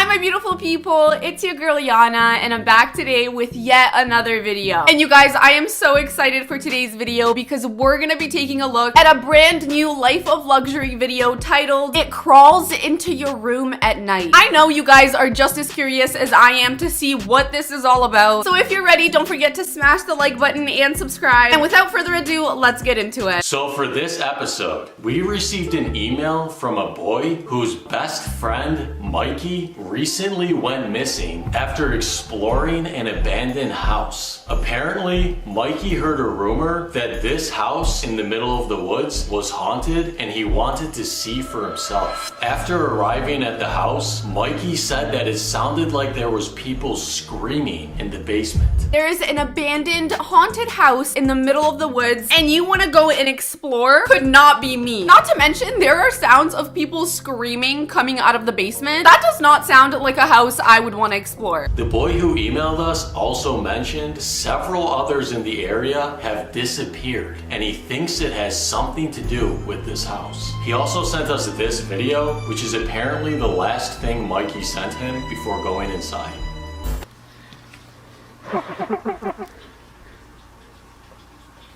my beautiful people, it's your girl Yana, and I'm back today with yet another video. And you guys, I am so excited for today's video because we're gonna be taking a look at a brand new Life of Luxury video titled, It Crawls Into Your Room at Night. I know you guys are just as curious as I am to see what this is all about. So if you're ready, don't forget to smash the like button and subscribe. And without further ado, let's get into it. So for this episode, we received an email from a boy whose best friend, Mikey, recently went missing after exploring an abandoned house. Apparently, Mikey heard a rumor that this house in the middle of the woods was haunted and he wanted to see for himself. After arriving at the house, Mikey said that it sounded like there was people screaming in the basement. There is an abandoned haunted house in the middle of the woods and you want to go and explore? Could not be me. Not to mention, there are sounds of people screaming coming out of the basement. That does not sound like a house I would want to explore. The boy who emailed us also mentioned several others in the area have disappeared and he thinks it has something to do with this house. He also sent us this video, which is apparently the last thing Mikey sent him before going inside.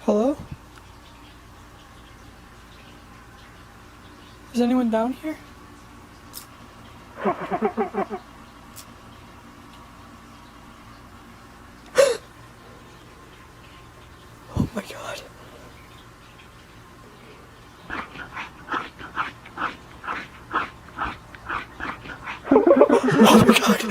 Hello? Is anyone down here? Oh my god. Oh my god.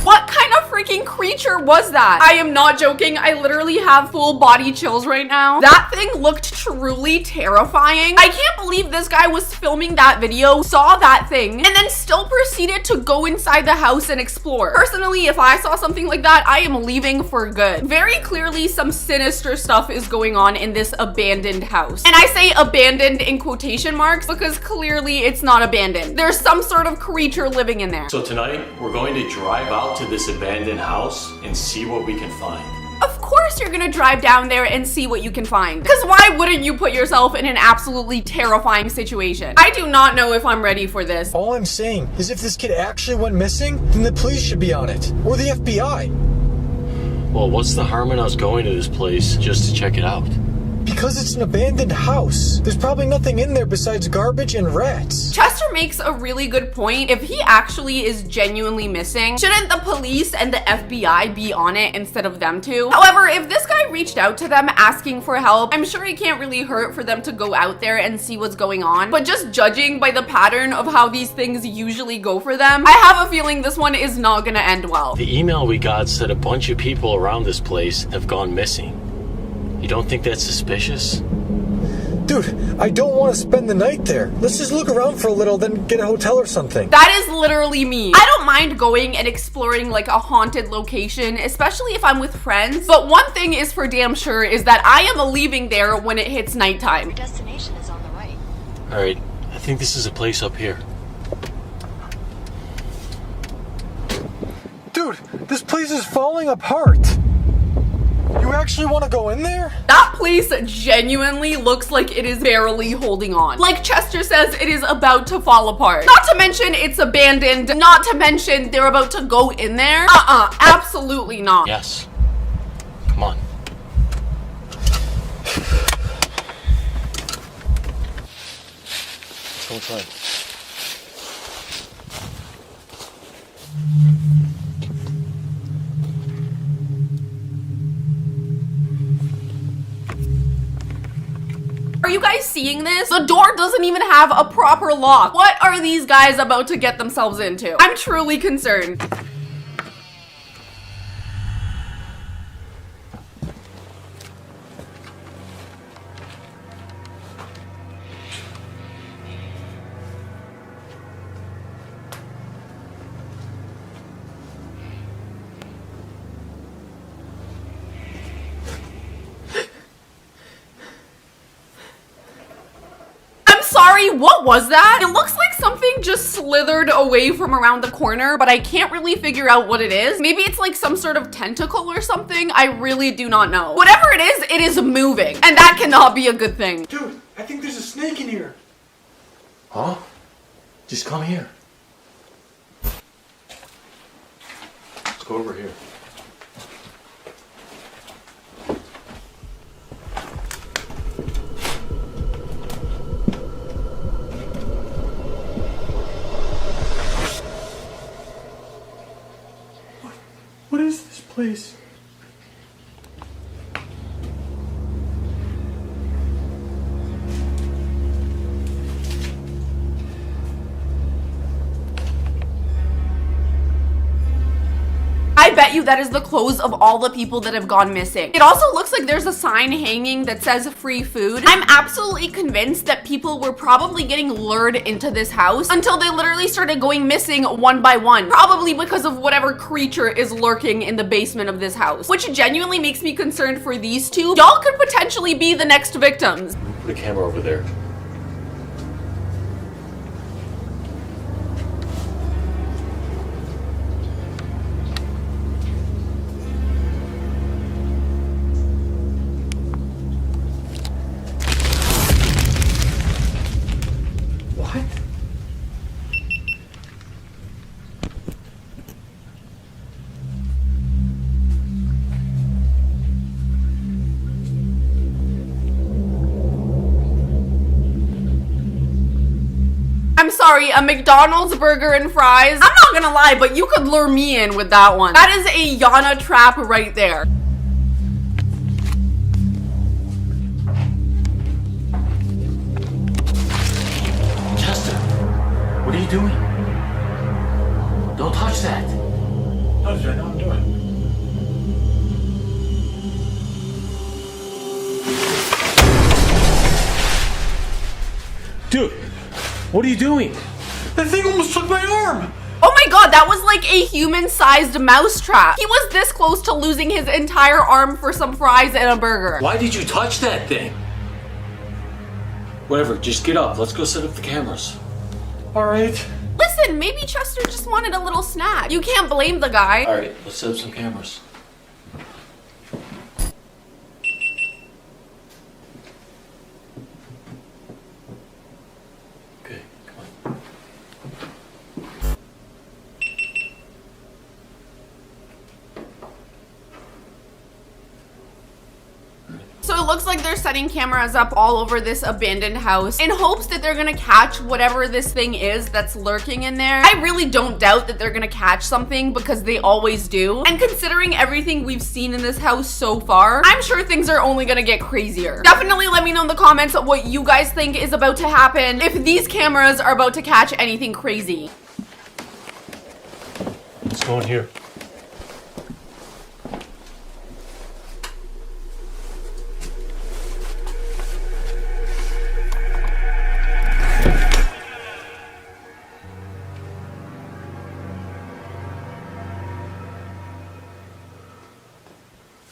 What kind of freaking creature was that? I am not joking. I literally have full body chills right now. That thing looked truly terrifying. I can't believe this guy was filming that video, saw that thing, and then still proceeded to go inside the house and explore. Personally, if I saw something like that, I am leaving for good. Very clearly, some sinister stuff is going on in this abandoned house. And I say abandoned in quotation marks because clearly it's not abandoned. There's some sort of creature living in there. So tonight, we're going to drive out to this abandoned house and see what we can find. Of course you're gonna drive down there and see what you can find. Because why wouldn't you put yourself in an absolutely terrifying situation? I do not know if I'm ready for this. All I'm saying is if this kid actually went missing, then the police should be on it. Or the FBI. Well, what's the harm in us going to this place just to check it out? Because it's an abandoned house. There's probably nothing in there besides garbage and rats. Chester makes a really good point. If he actually is genuinely missing, shouldn't the police and the FBI be on it instead of them two? However, if this guy reached out to them asking for help, I'm sure it can't really hurt for them to go out there and see what's going on. But just judging by the pattern of how these things usually go for them, I have a feeling this one is not gonna end well. The email we got said a bunch of people around this place have gone missing. You don't think that's suspicious? Dude, I don't want to spend the night there. Let's just look around for a little, then get a hotel or something. That is literally me. I don't mind going and exploring like a haunted location, especially if I'm with friends. But one thing is for damn sure is that I am leaving there when it hits nighttime. Your destination is on the right. All right, I think this is a place up here. Dude, this place is falling apart. You actually want to go in there? That place genuinely looks like it is barely holding on. Like Chester says, it is about to fall apart. Not to mention it's abandoned. Not to mention they're about to go in there. Absolutely not. Yes. Come on. Let's go inside. Are you guys seeing this? The door doesn't even have a proper lock. What are these guys about to get themselves into? I'm truly concerned. Sorry, what was that? It looks like something just slithered away from around the corner, but I can't really figure out what it is. Maybe it's like some sort of tentacle or something. I really do not know. Whatever it is moving, and that cannot be a good thing. Dude, I think there's a snake in here. Huh? Just come here. go over here. What is this place? I bet you that is the clothes of all the people that have gone missing. It also looks like there's a sign hanging that says free food. I'm absolutely convinced that people were probably getting lured into this house until they literally started going missing one by one. Probably because of whatever creature is lurking in the basement of this house, which genuinely makes me concerned for these two. Y'all could potentially be the next victims. Put a camera over there. I'm sorry, a McDonald's burger and fries? I'm not gonna lie, but you could lure me in with that one. That is a Jana trap right there. Chester, what are you doing? Don't touch that. How did I know I'm doing? Dude, what are you doing? That thing almost took my arm! Oh my god, that was like a human-sized mousetrap. He was this close to losing his entire arm for some fries and a burger. Why did you touch that thing? Whatever, just get up. Let's go set up the cameras. Alright. Listen, maybe Chester just wanted a little snack. You can't blame the guy. Alright, let's set up some cameras. Okay, come on. So it looks like they're setting cameras up all over this abandoned house in hopes that they're gonna catch whatever this thing is that's lurking in there. I really don't doubt that they're gonna catch something because they always do. And considering everything we've seen in this house so far, I'm sure things are only gonna get crazier. Definitely let me know in the comments what you guys think is about to happen, if these cameras are about to catch anything crazy. Let's go in here.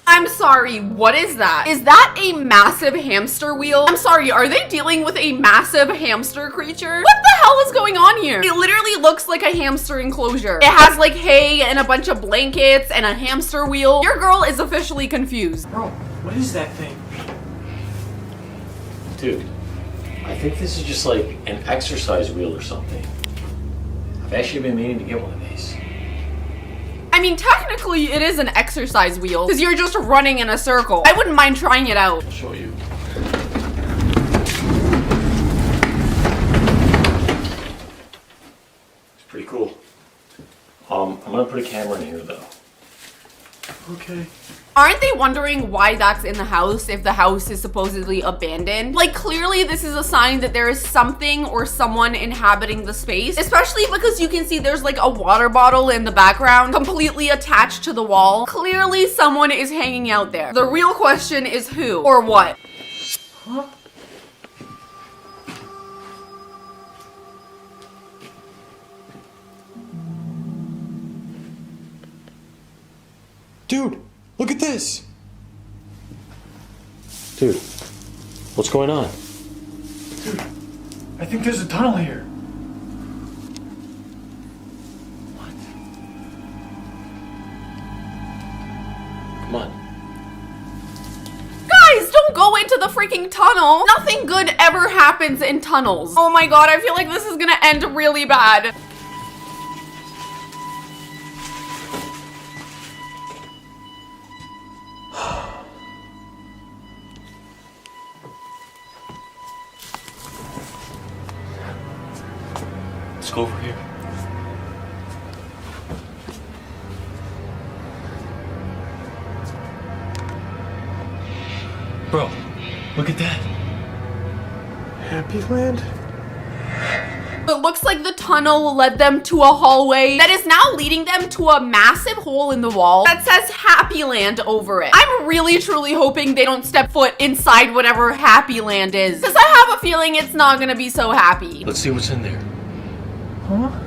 I'm sorry, what is that? Is that a massive hamster wheel? I'm sorry, are they dealing with a massive hamster creature? What the hell is going on here? It literally looks like a hamster enclosure. It has like hay and a bunch of blankets and a hamster wheel. Your girl is officially confused. Bro, what is that thing? Dude, I think this is just like an exercise wheel or something. I've actually been meaning to get one of these. I mean, technically it is an exercise wheel because you're just running in a circle. I wouldn't mind trying it out. I'll show you. It's pretty cool. I'm gonna put a camera in here though. Okay. Aren't they wondering why that's in the house if the house is supposedly abandoned? Like, clearly this is a sign that there is something or someone inhabiting the space, especially because you can see there's like a water bottle in the background completely attached to the wall. Clearly someone is hanging out there. The real question is who or what? Huh? Dude, look at this. Dude, what's going on? Dude, I think there's a tunnel here. What? Come on. Guys, don't go into the freaking tunnel. Nothing good ever happens in tunnels. Oh my god, I feel like this is gonna end really bad. go over here. Bro, look at that. Happy Land? It looks like the tunnel led them to a hallway that is now leading them to a massive hole in the wall that says Happy Land over it. I'm really truly hoping they don't step foot inside whatever Happy Land is, because I have a feeling it's not gonna be so happy. Let's see what's in there. Huh?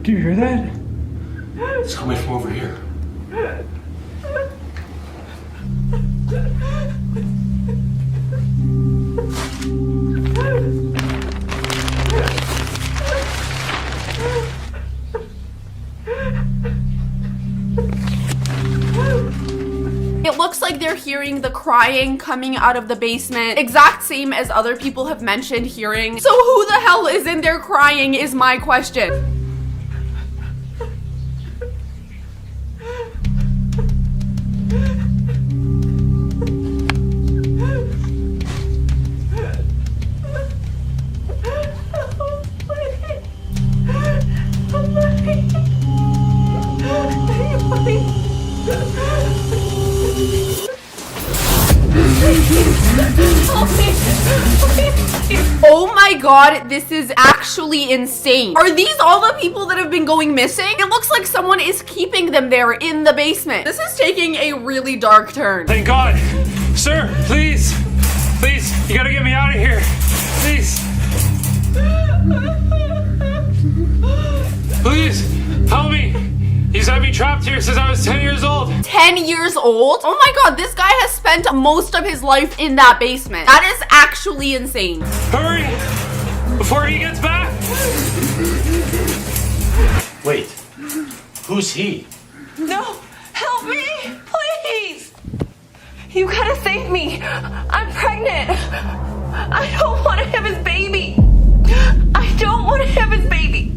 Do you hear that? It's coming from over here. It looks like they're hearing the crying coming out of the basement, exact same as other people have mentioned hearing. So who the hell is in there crying is my question. Oh my god, this is actually insane. Are these all the people that have been going missing? It looks like someone is keeping them there in the basement. This is taking a really dark turn. Thank God. Sir, please. Please, you gotta get me out of here. Please. Please, help me. He's had me trapped here since I was 10 years old. 10 years old? Oh my god, this guy has spent most of his life in that basement. That is actually insane. Hurry, before he gets back. Wait, who's he? No, help me, please. You gotta save me. I'm pregnant. I don't want to have his baby. I don't want to have his baby.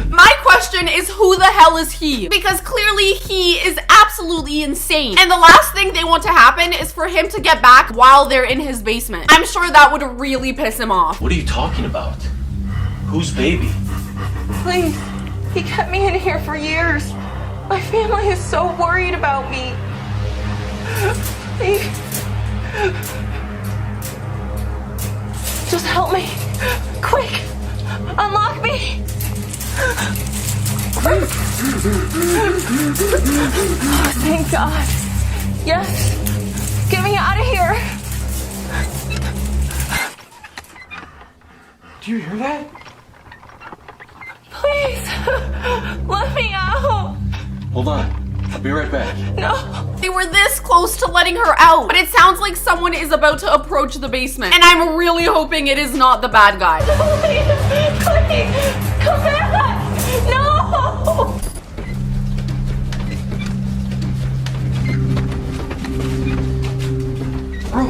My question is, who the hell is he? Because clearly he is absolutely insane. And the last thing they want to happen is for him to get back while they're in his basement. I'm sure that would really piss him off. What are you talking about? Whose baby? Please, he kept me in here for years. My family is so worried about me. Please. Just help me. Quick. Unlock me. Oh, thank God. Yes. Get me out of here. Do you hear that? Please. Let me out. Hold on, I'll be right back. No. They were this close to letting her out, but it sounds like someone is about to approach the basement. And I'm really hoping it is not the bad guy. Please. Come back. No. Bro,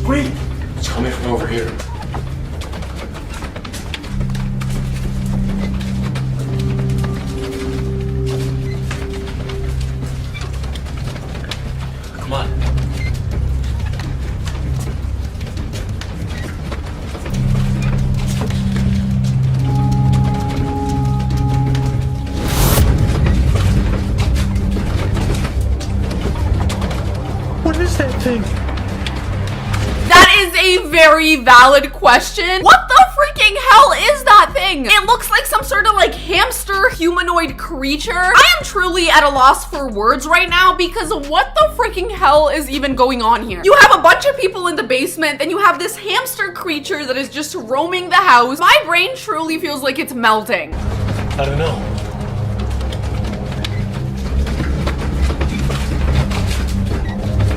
wait! It's coming from over here. Come on. What is that thing? That is a very valid question. What the freaking hell is that thing? It looks like some sort of like hamster humanoid creature. I am truly at a loss for words right now because what the freaking hell is even going on here? You have a bunch of people in the basement, then you have this hamster creature that is just roaming the house. My brain truly feels like it's melting. I don't know.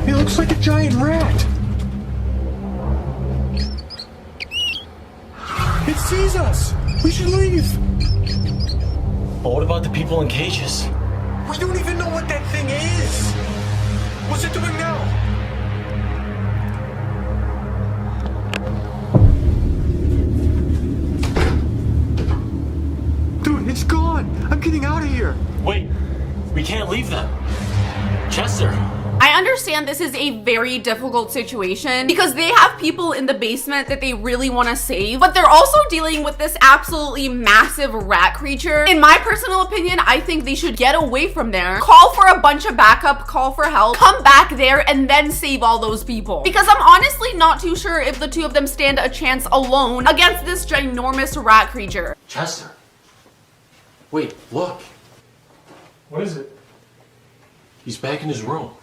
It looks like a giant rat. It sees us. We should leave. But what about the people in cages? We don't even know what that thing is. What's it doing now? believe them. Chester. I understand this is a very difficult situation because they have people in the basement that they really want to save, but they're also dealing with this absolutely massive rat creature. In my personal opinion, I think they should get away from there, call for a bunch of backup, call for help, come back there, and then save all those people. Because I'm honestly not too sure if the two of them stand a chance alone against this ginormous rat creature. Chester. Wait, look. What is it? He's back in his room.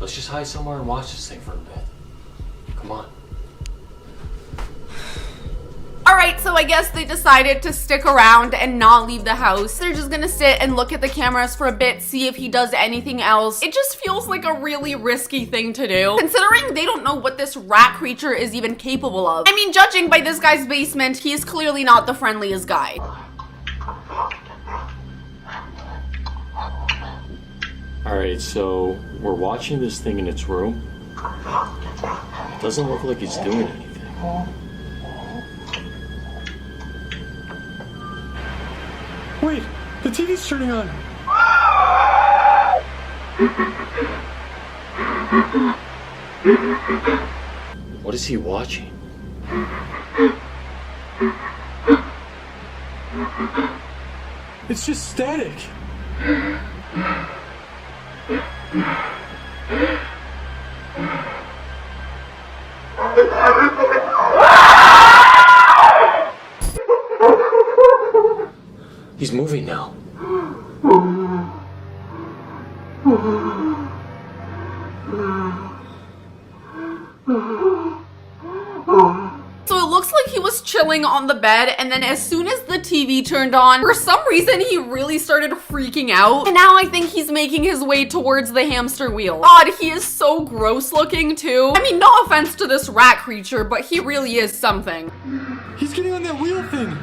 Let's just hide somewhere and watch this thing for a bit. Come on. Alright, so I guess they decided to stick around and not leave the house. They're just gonna sit and look at the cameras for a bit, see if he does anything else. It just feels like a really risky thing to do, considering they don't know what this rat creature is even capable of. I mean, judging by this guy's basement, he is clearly not the friendliest guy. Alright, so we're watching this thing in its room. It doesn't look like it's doing anything. Wait, the TV's turning on. What is he watching? It's just static. He's moving now. So it looks like he was chilling on the bed, and then as soon as the TV turned on, for some reason he really started freaking out. And now I think he's making his way towards the hamster wheel. God, he is so gross looking too. I mean, no offense to this rat creature, but he really is something. He's getting on that wheel thing.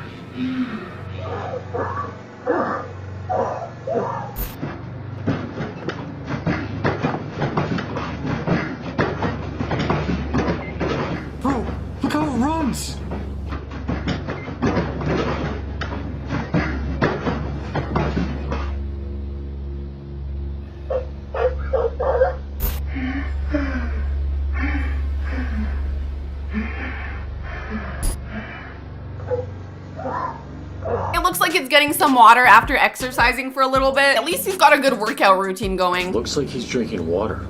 Bro, look how it runs. It looks like it's getting some water after exercising for a little bit. At least he's got a good workout routine going. Looks like he's drinking water.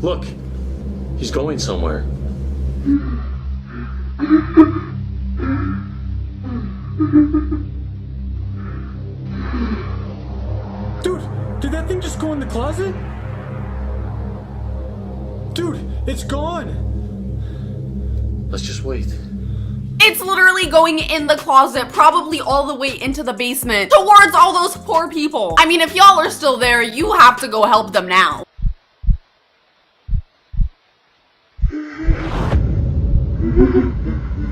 Look, he's going somewhere. Dude, did that thing just go in the closet? Dude, it's gone. Let's just wait. It's literally going in the closet, probably all the way into the basement, towards all those poor people. I mean, if y'all are still there, you have to go help them now.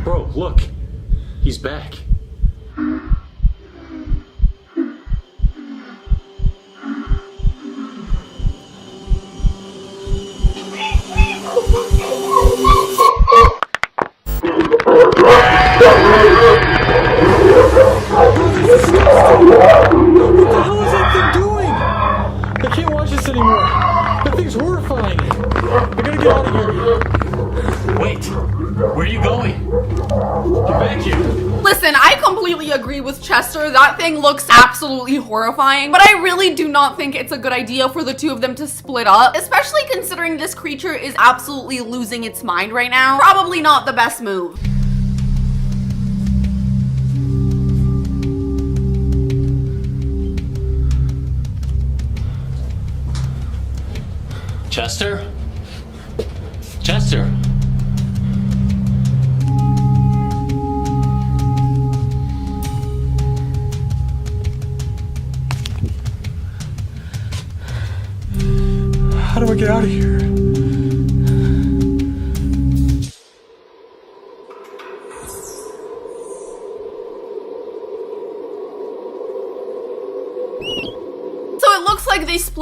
Bro, look. He's back. What the hell is that thing doing? I can't watch this anymore. That thing's horrifying. I gotta get out of here. Wait, where are you going? Get back here. Listen, I completely agree with Chester. That thing looks absolutely horrifying, but I really do not think it's a good idea for the two of them to split up, especially considering this creature is absolutely losing its mind right now. Probably not the best move. Chester? Chester?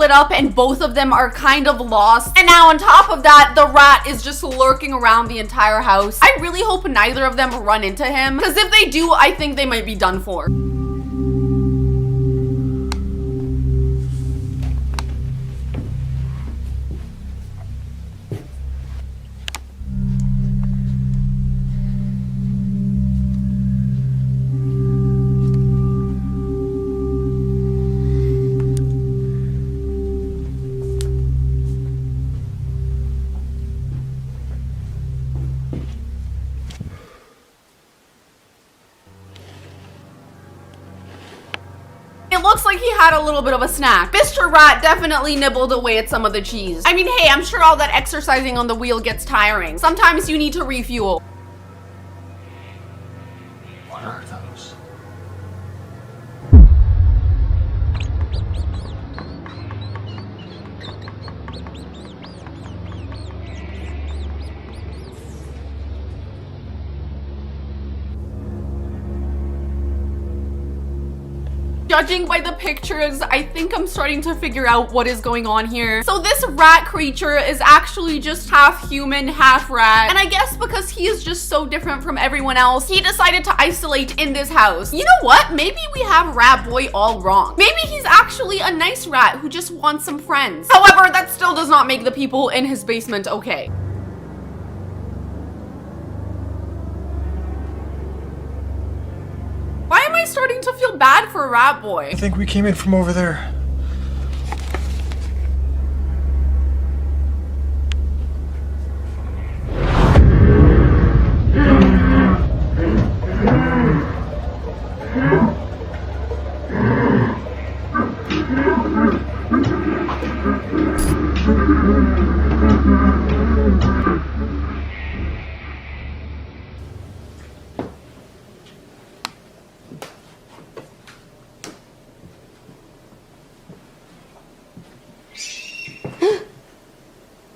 split up and both of them are kind of lost. And now on top of that, the rat is just lurking around the entire house. I really hope neither of them run into him, because if they do, I think they might be done for. It looks like he had a little bit of a snack. Mr. Rat definitely nibbled away at some of the cheese. I mean, hey, I'm sure all that exercising on the wheel gets tiring. Sometimes you need to refuel. What are those? Judging by the pictures, I think I'm starting to figure out what is going on here. So this rat creature is actually just half human, half rat. And I guess because he is just so different from everyone else, he decided to isolate in this house. You know what? Maybe we have Rat Boy all wrong. Maybe he's actually a nice rat who just wants some friends. However, that still does not make the people in his basement okay. Why am I starting to feel bad for Rat Boy? I think we came in from over there.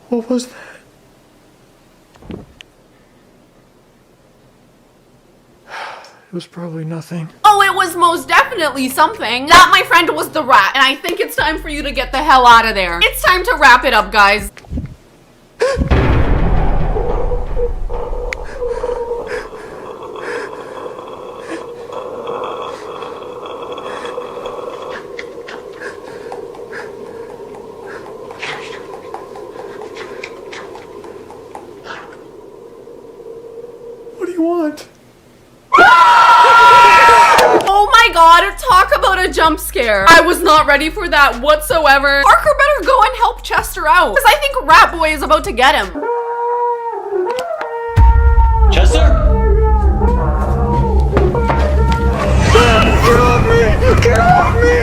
What was that? It was probably nothing. Oh, it was most definitely something. That, my friend, was the rat, and I think it's time for you to get the hell out of there. It's time to wrap it up, guys. What do you want? Oh my god, talk about a jump scare. I was not ready for that whatsoever. Parker better go and help Chester out, because I think Rat Boy is about to get him. Chester? Get off me! Get off me!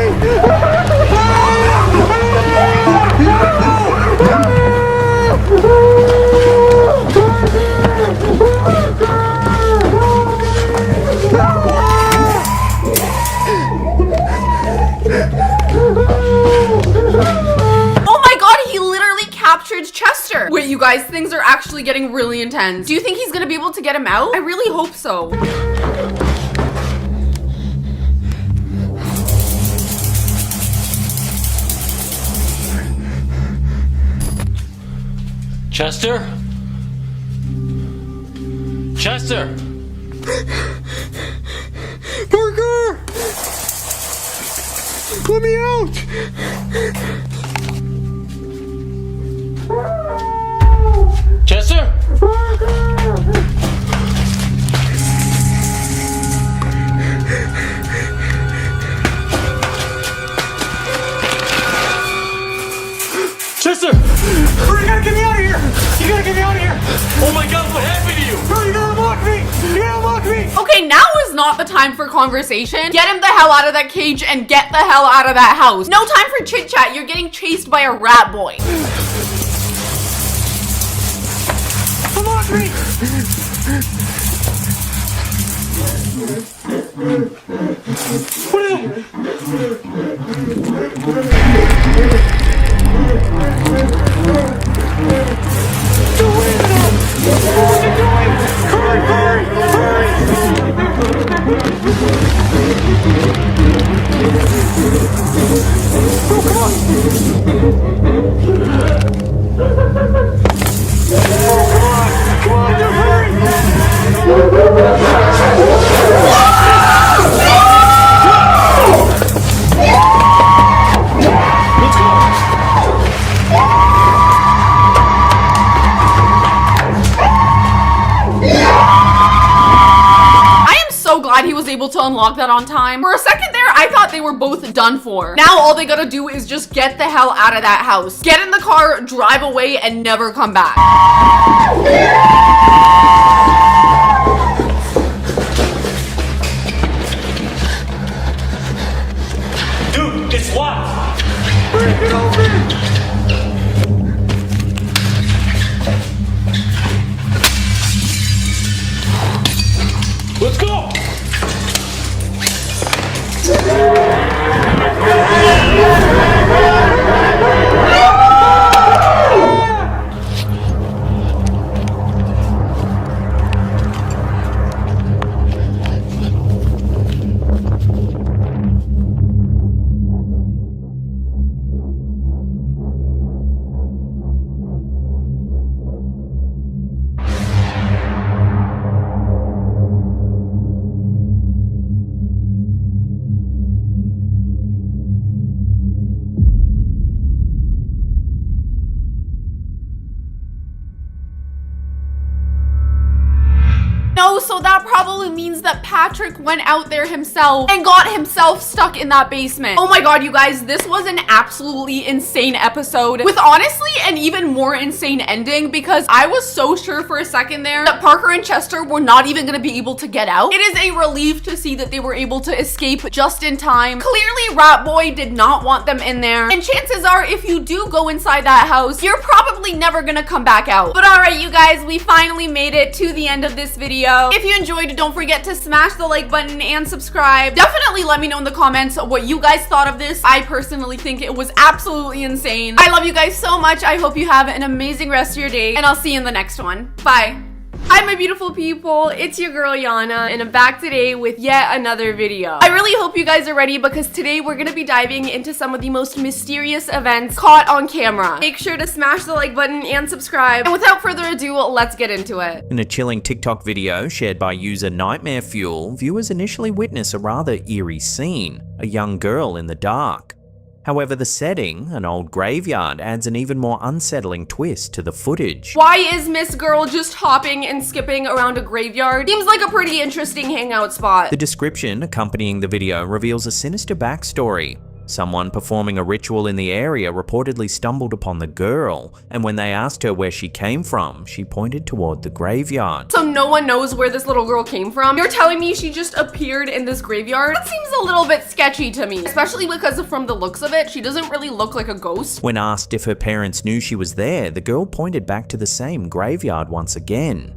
Oh my god, he literally captured Chester. Wait, you guys, things are actually getting really intense. Do you think he's gonna be able to get him out? I really hope so. Chester? Chester! Parker! Let me out! Chester? Chester! Hurry, you gotta get me out of here! You gotta get me out of here! Oh my god, what happened to you? Hurry, you gotta unlock me! You gotta unlock me! Okay, now is not the time for conversation. Get him the hell out of that cage and get the hell out of that house. No time for chit chat. You're getting chased by a rat boy. Unlock me! What is it? What are you doing? Hurry, hurry, hurry! Oh, come on! Glad he was able to unlock that on time. For a second there, I thought they were both done for. Now all they gotta do is just get the hell out of that house. Get in the car, drive away, and never come back. Dude, it's locked. Break it open! Let's go. No, so that probably means that Patrick went out there himself and got himself stuck in that basement. Oh my god, you guys, this was an absolutely insane episode with honestly an even more insane ending, because I was so sure for a second there that Parker and Chester were not even gonna be able to get out. It is a relief to see that they were able to escape just in time. Clearly, Rat Boy did not want them in there, and chances are if you do go inside that house, you're probably never gonna come back out. But alright, you guys, we finally made it to the end of this video. If you enjoyed, don't forget to smash the like button and subscribe. Definitely let me know in the comments what you guys thought of this. I personally think it was absolutely insane. I love you guys so much. I hope you have an amazing rest of your day, and I'll see you in the next one. Bye. Hi my beautiful people, it's your girl Llata, and I'm back today with yet another video. I really hope you guys are ready, because today we're gonna be diving into some of the most mysterious events caught on camera. Make sure to smash the like button and subscribe, and without further ado, let's get into it. In a chilling TikTok video shared by user Nightmare Fuel, viewers initially witness a rather eerie scene, a young girl in the dark. However, the setting, an old graveyard, adds an even more unsettling twist to the footage. Why is Miss Girl just hopping and skipping around a graveyard? Seems like a pretty interesting hangout spot. The description accompanying the video reveals a sinister backstory. Someone performing a ritual in the area reportedly stumbled upon the girl, and when they asked her where she came from, she pointed toward the graveyard. So no one knows where this little girl came from? You're telling me she just appeared in this graveyard? That seems a little bit sketchy to me, especially because from the looks of it, she doesn't really look like a ghost. When asked if her parents knew she was there, the girl pointed back to the same graveyard once again.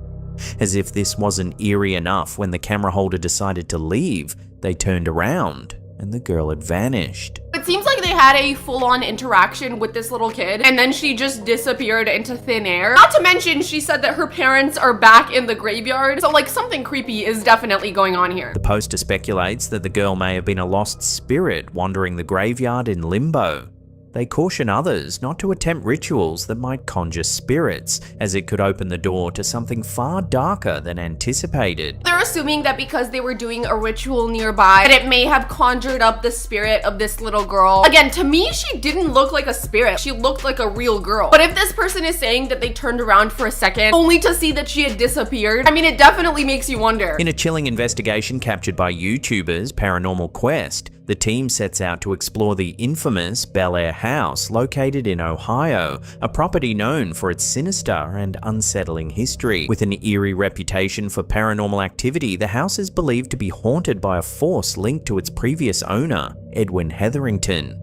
As if this wasn't eerie enough, when the camera holder decided to leave, they turned around and the girl had vanished. It seems like they had a full-on interaction with this little kid, and then she just disappeared into thin air. Not to mention, she said that her parents are back in the graveyard, so like something creepy is definitely going on here. The poster speculates that the girl may have been a lost spirit wandering the graveyard in limbo. They caution others not to attempt rituals that might conjure spirits, as it could open the door to something far darker than anticipated. They're assuming that because they were doing a ritual nearby, that it may have conjured up the spirit of this little girl. Again, to me, she didn't look like a spirit. She looked like a real girl. But if this person is saying that they turned around for a second, only to see that she had disappeared, I mean, it definitely makes you wonder. In a chilling investigation captured by YouTubers Paranormal Quest, the team sets out to explore the infamous Bair House located in Ohio, a property known for its sinister and unsettling history. With an eerie reputation for paranormal activity, the house is believed to be haunted by a force linked to its previous owner, Edwin Hetherington.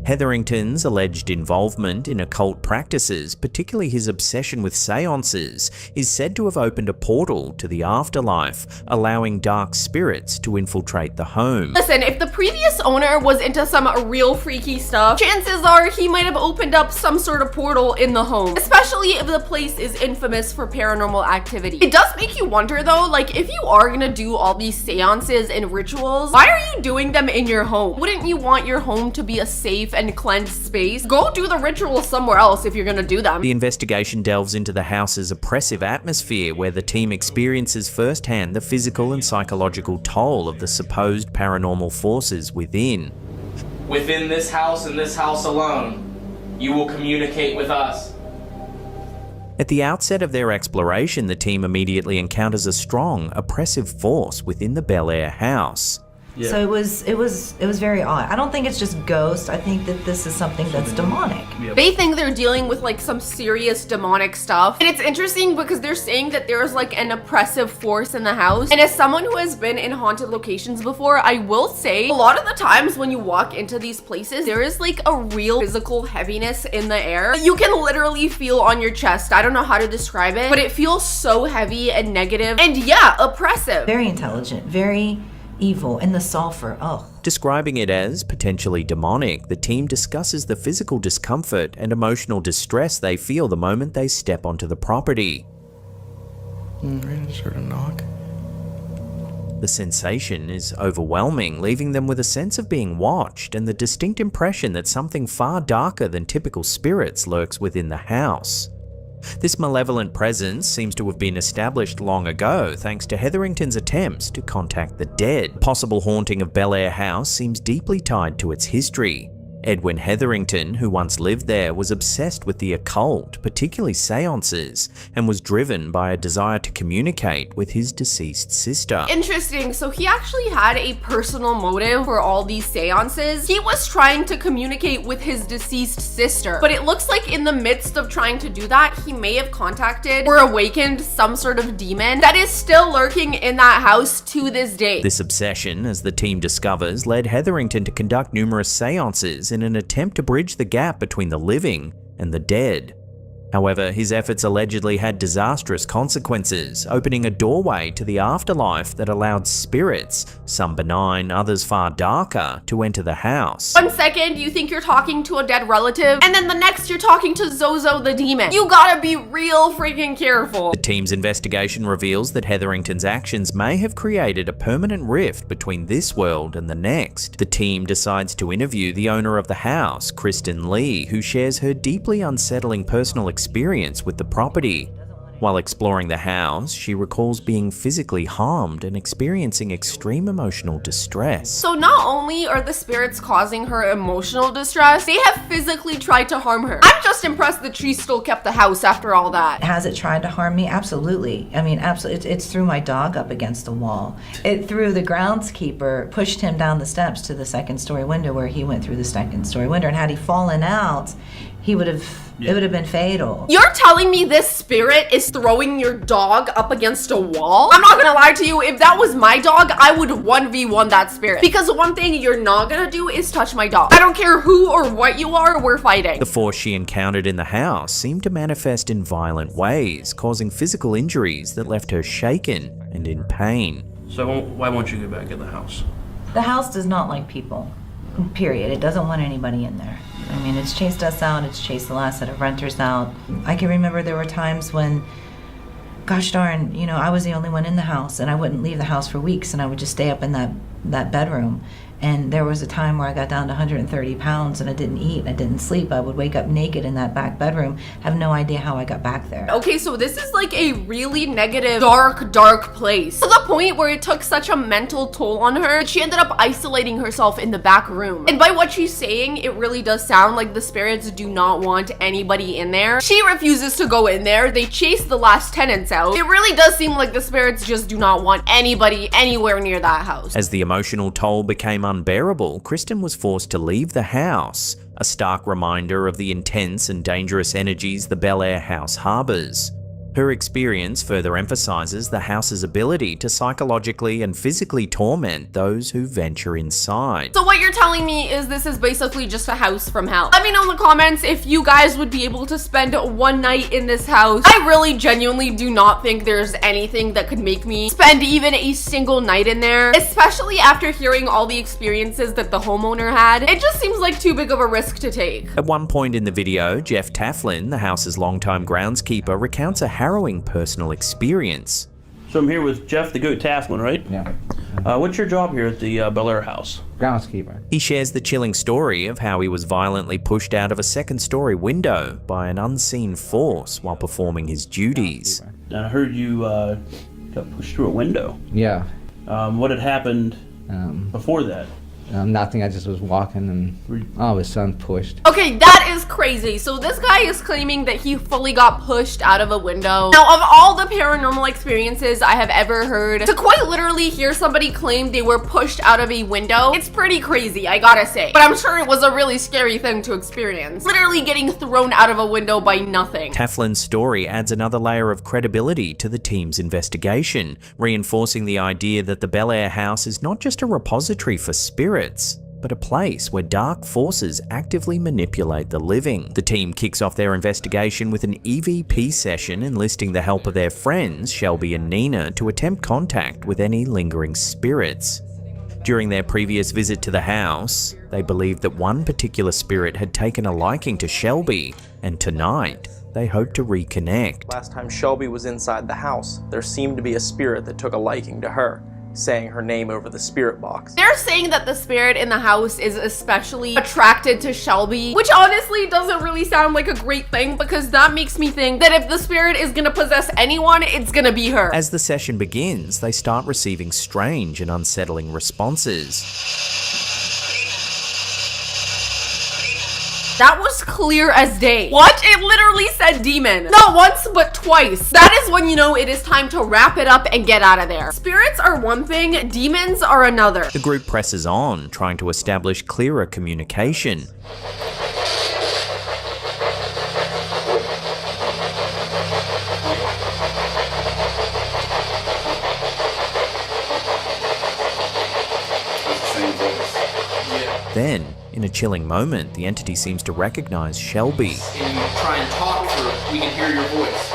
Hetherington's alleged involvement in occult practices, particularly his obsession with seances, is said to have opened a portal to the afterlife, allowing dark spirits to infiltrate the home. Listen, if the previous owner was into some real freaky stuff, chances are he might have opened up some sort of portal in the home, especially if the place is infamous for paranormal activity. It does make you wonder though, like if you are gonna do all these seances and rituals, why are you doing them in your home? Wouldn't you want your home to be a safe safe and cleansed space, go do the rituals somewhere else if you're gonna do them. The investigation delves into the house's oppressive atmosphere, where the team experiences firsthand the physical and psychological toll of the supposed paranormal forces within. Within this house and this house alone, you will communicate with us. At the outset of their exploration, the team immediately encounters a strong, oppressive force within the Bair House. Yeah. So it was very odd. I don't think it's just ghosts. I think that this is something that's demonic. Yep. They think they're dealing with like some serious demonic stuff. And it's interesting because they're saying that there's like an oppressive force in the house. And as someone who has been in haunted locations before, I will say a lot of the times when you walk into these places, there is like a real physical heaviness in the air that you can literally feel on your chest. I don't know how to describe it, but it feels so heavy and negative and yeah, oppressive. Very intelligent, very evil, and the sulfur, oh. Describing it as potentially demonic, the team discusses the physical discomfort and emotional distress they feel the moment they step onto the property. I just heard a knock. The sensation is overwhelming, leaving them with a sense of being watched and the distinct impression that something far darker than typical spirits lurks within the house. This malevolent presence seems to have been established long ago thanks to Hetherington's attempts to contact the dead. Possible haunting of Bair House seems deeply tied to its history. Edwin Hetherington, who once lived there, was obsessed with the occult, particularly seances, and was driven by a desire to communicate with his deceased sister. Interesting, so he actually had a personal motive for all these seances. He was trying to communicate with his deceased sister, but it looks like in the midst of trying to do that, he may have contacted or awakened some sort of demon that is still lurking in that house to this day. This obsession, as the team discovers, led Hetherington to conduct numerous seances in an attempt to bridge the gap between the living and the dead. However, his efforts allegedly had disastrous consequences, opening a doorway to the afterlife that allowed spirits, some benign, others far darker, to enter the house. 1 second, you think you're talking to a dead relative, and then the next you're talking to Zozo the demon. You gotta be real freaking careful. The team's investigation reveals that Hetherington's actions may have created a permanent rift between this world and the next. The team decides to interview the owner of the house, Kristen Lee, who shares her deeply unsettling personal experience with the property. While exploring the house, she recalls being physically harmed and experiencing extreme emotional distress. So not only are the spirits causing her emotional distress, they have physically tried to harm her. I'm just impressed that she still kept the house after all that. Has it tried to harm me? Absolutely. I mean, absolutely. It's threw my dog up against the wall. It threw the groundskeeper, pushed him down the steps to the second-story window where he went through the second-story window. And had he fallen out, he would have, it would have been fatal. You're telling me this spirit is throwing your dog up against a wall? I'm not gonna lie to you, if that was my dog, I would 1v1 that spirit. Because the one thing you're not gonna do is touch my dog. I don't care who or what you are, we're fighting. The force she encountered in the house seemed to manifest in violent ways, causing physical injuries that left her shaken and in pain. So why won't you get back in the house? The house does not like people, period. It doesn't want anybody in there. I mean, it's chased us out, it's chased the last set of renters out. I can remember there were times when, gosh darn, you know, I was the only one in the house and I wouldn't leave the house for weeks and I would just stay up in that bedroom. And there was a time where I got down to 130 pounds and I didn't eat, I didn't sleep. I would wake up naked in that back bedroom, have no idea how I got back there. Okay, so this is like a really negative, dark place. To the point where it took such a mental toll on her that she ended up isolating herself in the back room. And by what she's saying, it really does sound like the spirits do not want anybody in there. She refuses to go in there. They chase the last tenants out. It really does seem like the spirits just do not want anybody anywhere near that house. As the emotional toll became unbearable, Kristen was forced to leave the house, a stark reminder of the intense and dangerous energies the Bair House harbors. Her experience further emphasizes the house's ability to psychologically and physically torment those who venture inside. So what you're telling me is this is basically just a house from hell. Let me know in the comments if you guys would be able to spend one night in this house. I really genuinely do not think there's anything that could make me spend even a single night in there, especially after hearing all the experiences that the homeowner had. It just seems like too big of a risk to take. At one point in the video, Jeff Taflin, the house's longtime groundskeeper, recounts a harrowing personal experience. So I'm here with Jeff the Goat Tafflin, right? Yeah. What's your job here at the Bair House? Groundskeeper. He shares the chilling story of how he was violently pushed out of a second-story window by an unseen force while performing his duties. And I heard you got pushed through a window. Yeah. What had happened before that? Nothing. I just was walking and all of a sudden pushed. Okay, that is crazy. So this guy is claiming that he fully got pushed out of a window. Now, of all the paranormal experiences I have ever heard, to quite literally hear somebody claim they were pushed out of a window, it's pretty crazy, I gotta say. But I'm sure it was a really scary thing to experience. Literally getting thrown out of a window by nothing. Tafflin's story adds another layer of credibility to the team's investigation, reinforcing the idea that the Bair House is not just a repository for spirits, but a place where dark forces actively manipulate the living. The team kicks off their investigation with an EVP session enlisting the help of their friends, Shelby and Nina, to attempt contact with any lingering spirits. During their previous visit to the house, they believed that one particular spirit had taken a liking to Shelby, and tonight, they hope to reconnect. Last time Shelby was inside the house, there seemed to be a spirit that took a liking to her, saying her name over the spirit box. They're saying that the spirit in the house is especially attracted to Shelby, which honestly doesn't really sound like a great thing, because that makes me think that if the spirit is gonna possess anyone, it's gonna be her. As the session begins, they start receiving strange and unsettling responses. That was clear as day. What? It literally said demon. Not once, but twice. That is when you know it is time to wrap it up and get out of there. Spirits are one thing, demons are another. The group presses on, trying to establish clearer communication. Then, in a chilling moment, the entity seems to recognize Shelby. And you try and talk for we can hear your voice.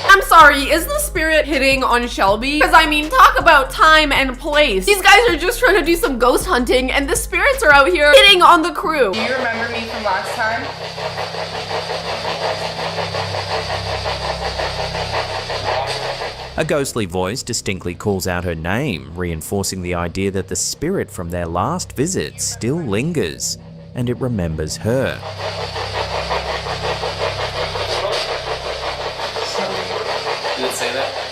I'm sorry, is the spirit hitting on Shelby? Because I mean, talk about time and place. These guys are just trying to do some ghost hunting and the spirits are out here hitting on the crew. Do you remember me from last time? A ghostly voice distinctly calls out her name, reinforcing the idea that the spirit from their last visit still lingers, and it remembers her. Did it say that?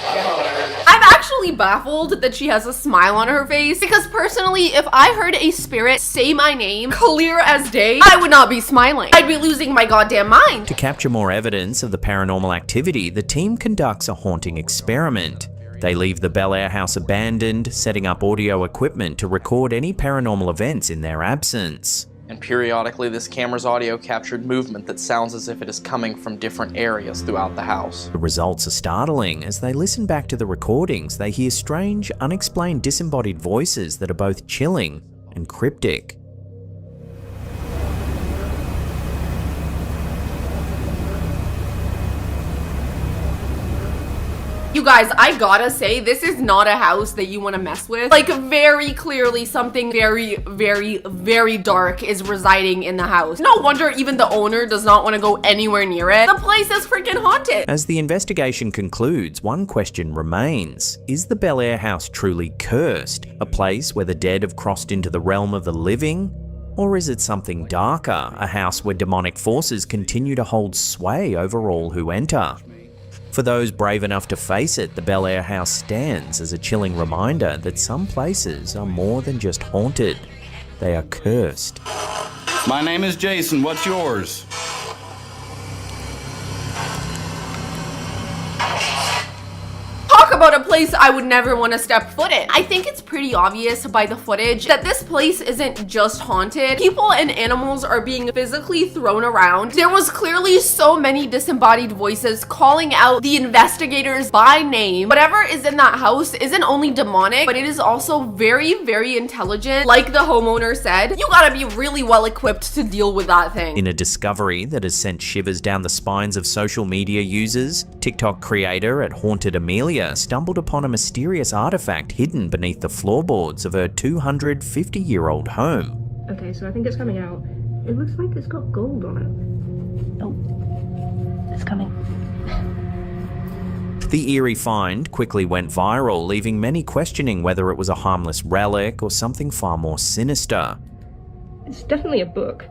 I'm actually baffled that she has a smile on her face, because personally, if I heard a spirit say my name clear as day, I would not be smiling. I'd be losing my goddamn mind. To capture more evidence of the paranormal activity, the team conducts a haunting experiment. They leave the Bair House abandoned, setting up audio equipment to record any paranormal events in their absence. And periodically this camera's audio captured movement that sounds as if it is coming from different areas throughout the house. The results are startling. As they listen back to the recordings, they hear strange, unexplained disembodied voices that are both chilling and cryptic. You guys, I gotta say, this is not a house that you want to mess with. Like, very clearly something very, very, very dark is residing in the house. No wonder even the owner does not want to go anywhere near it. The place is freaking haunted. As the investigation concludes, one question remains. Is the Bair House truly cursed? A place where the dead have crossed into the realm of the living? Or is it something darker? A house where demonic forces continue to hold sway over all who enter? For those brave enough to face it, the Bair House stands as a chilling reminder that some places are more than just haunted. They are cursed. My name is Jason. What's yours? Talk about a place I would never want to step foot in. I think it's pretty obvious by the footage that this place isn't just haunted. People and animals are being physically thrown around. There was clearly so many disembodied voices calling out the investigators by name. Whatever is in that house isn't only demonic, but it is also very, very intelligent. Like the homeowner said, you gotta be really well equipped to deal with that thing. In a discovery that has sent shivers down the spines of social media users, TikTok creator at Haunted Amelia stumbled upon a mysterious artifact hidden beneath the floorboards of her 250-year-old home. Okay, so I think it's coming out. It looks like it's got gold on it. Oh, it's coming. The eerie find quickly went viral, leaving many questioning whether it was a harmless relic or something far more sinister. It's definitely a book,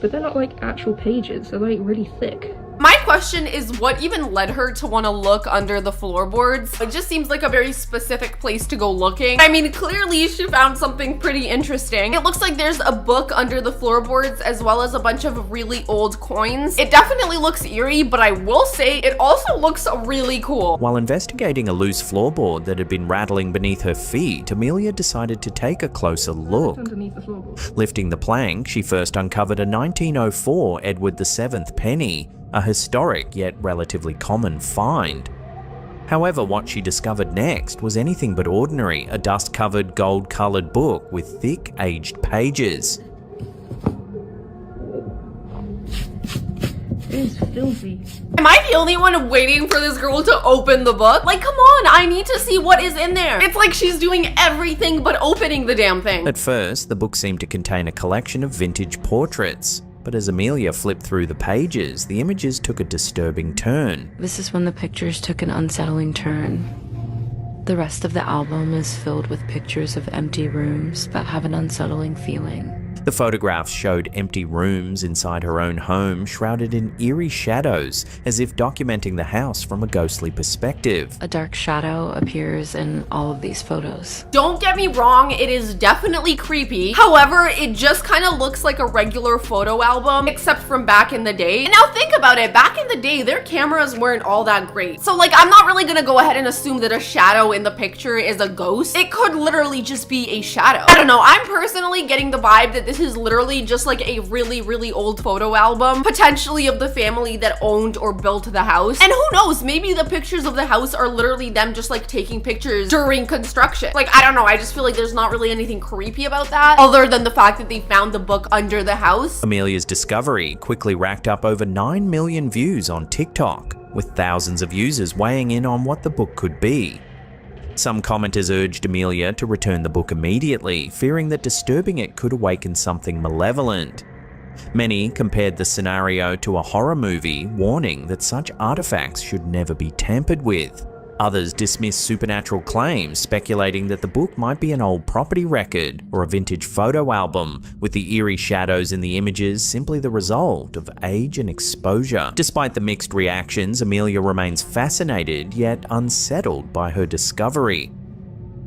but they're not like actual pages, they're like really thick. My question is what even led her to want to look under the floorboards? It just seems like a very specific place to go looking. I mean, clearly she found something pretty interesting. It looks like there's a book under the floorboards as well as a bunch of really old coins. It definitely looks eerie, but I will say it also looks really cool. While investigating a loose floorboard that had been rattling beneath her feet, Amelia decided to take a closer look. Underneath the floorboard. Lifting the plank, she first uncovered a 1904 Edward VII penny, a historic yet relatively common find. However, what she discovered next was anything but ordinary, a dust-covered, gold-coloured book with thick, aged pages. It's filthy. Am I the only one waiting for this girl to open the book? Like, come on, I need to see what is in there. It's like she's doing everything but opening the damn thing. At first, the book seemed to contain a collection of vintage portraits. But as Amelia flipped through the pages, the images took a disturbing turn. This is when the pictures took an unsettling turn. The rest of the album is filled with pictures of empty rooms that have an unsettling feeling. The photographs showed empty rooms inside her own home, shrouded in eerie shadows, as if documenting the house from a ghostly perspective. A dark shadow appears in all of these photos. Don't get me wrong, it is definitely creepy. However, it just kind of looks like a regular photo album, except from back in the day. And now think about it, back in the day, their cameras weren't all that great. So like, I'm not really gonna go ahead and assume that a shadow in the picture is a ghost. It could literally just be a shadow. I don't know, I'm personally getting the vibe that this is literally just like a really, really old photo album, potentially of the family that owned or built the house. And who knows, maybe the pictures of the house are literally them just like taking pictures during construction. Like, I don't know, I just feel like there's not really anything creepy about that, other than the fact that they found the book under the house. Amelia's discovery quickly racked up over 9 million views on TikTok, with thousands of users weighing in on what the book could be. Some commenters urged Amelia to return the book immediately, fearing that disturbing it could awaken something malevolent. Many compared the scenario to a horror movie, warning that such artifacts should never be tampered with. Others dismissed supernatural claims, speculating that the book might be an old property record or a vintage photo album, with the eerie shadows in the images simply the result of age and exposure. Despite the mixed reactions, Amelia remains fascinated yet unsettled by her discovery.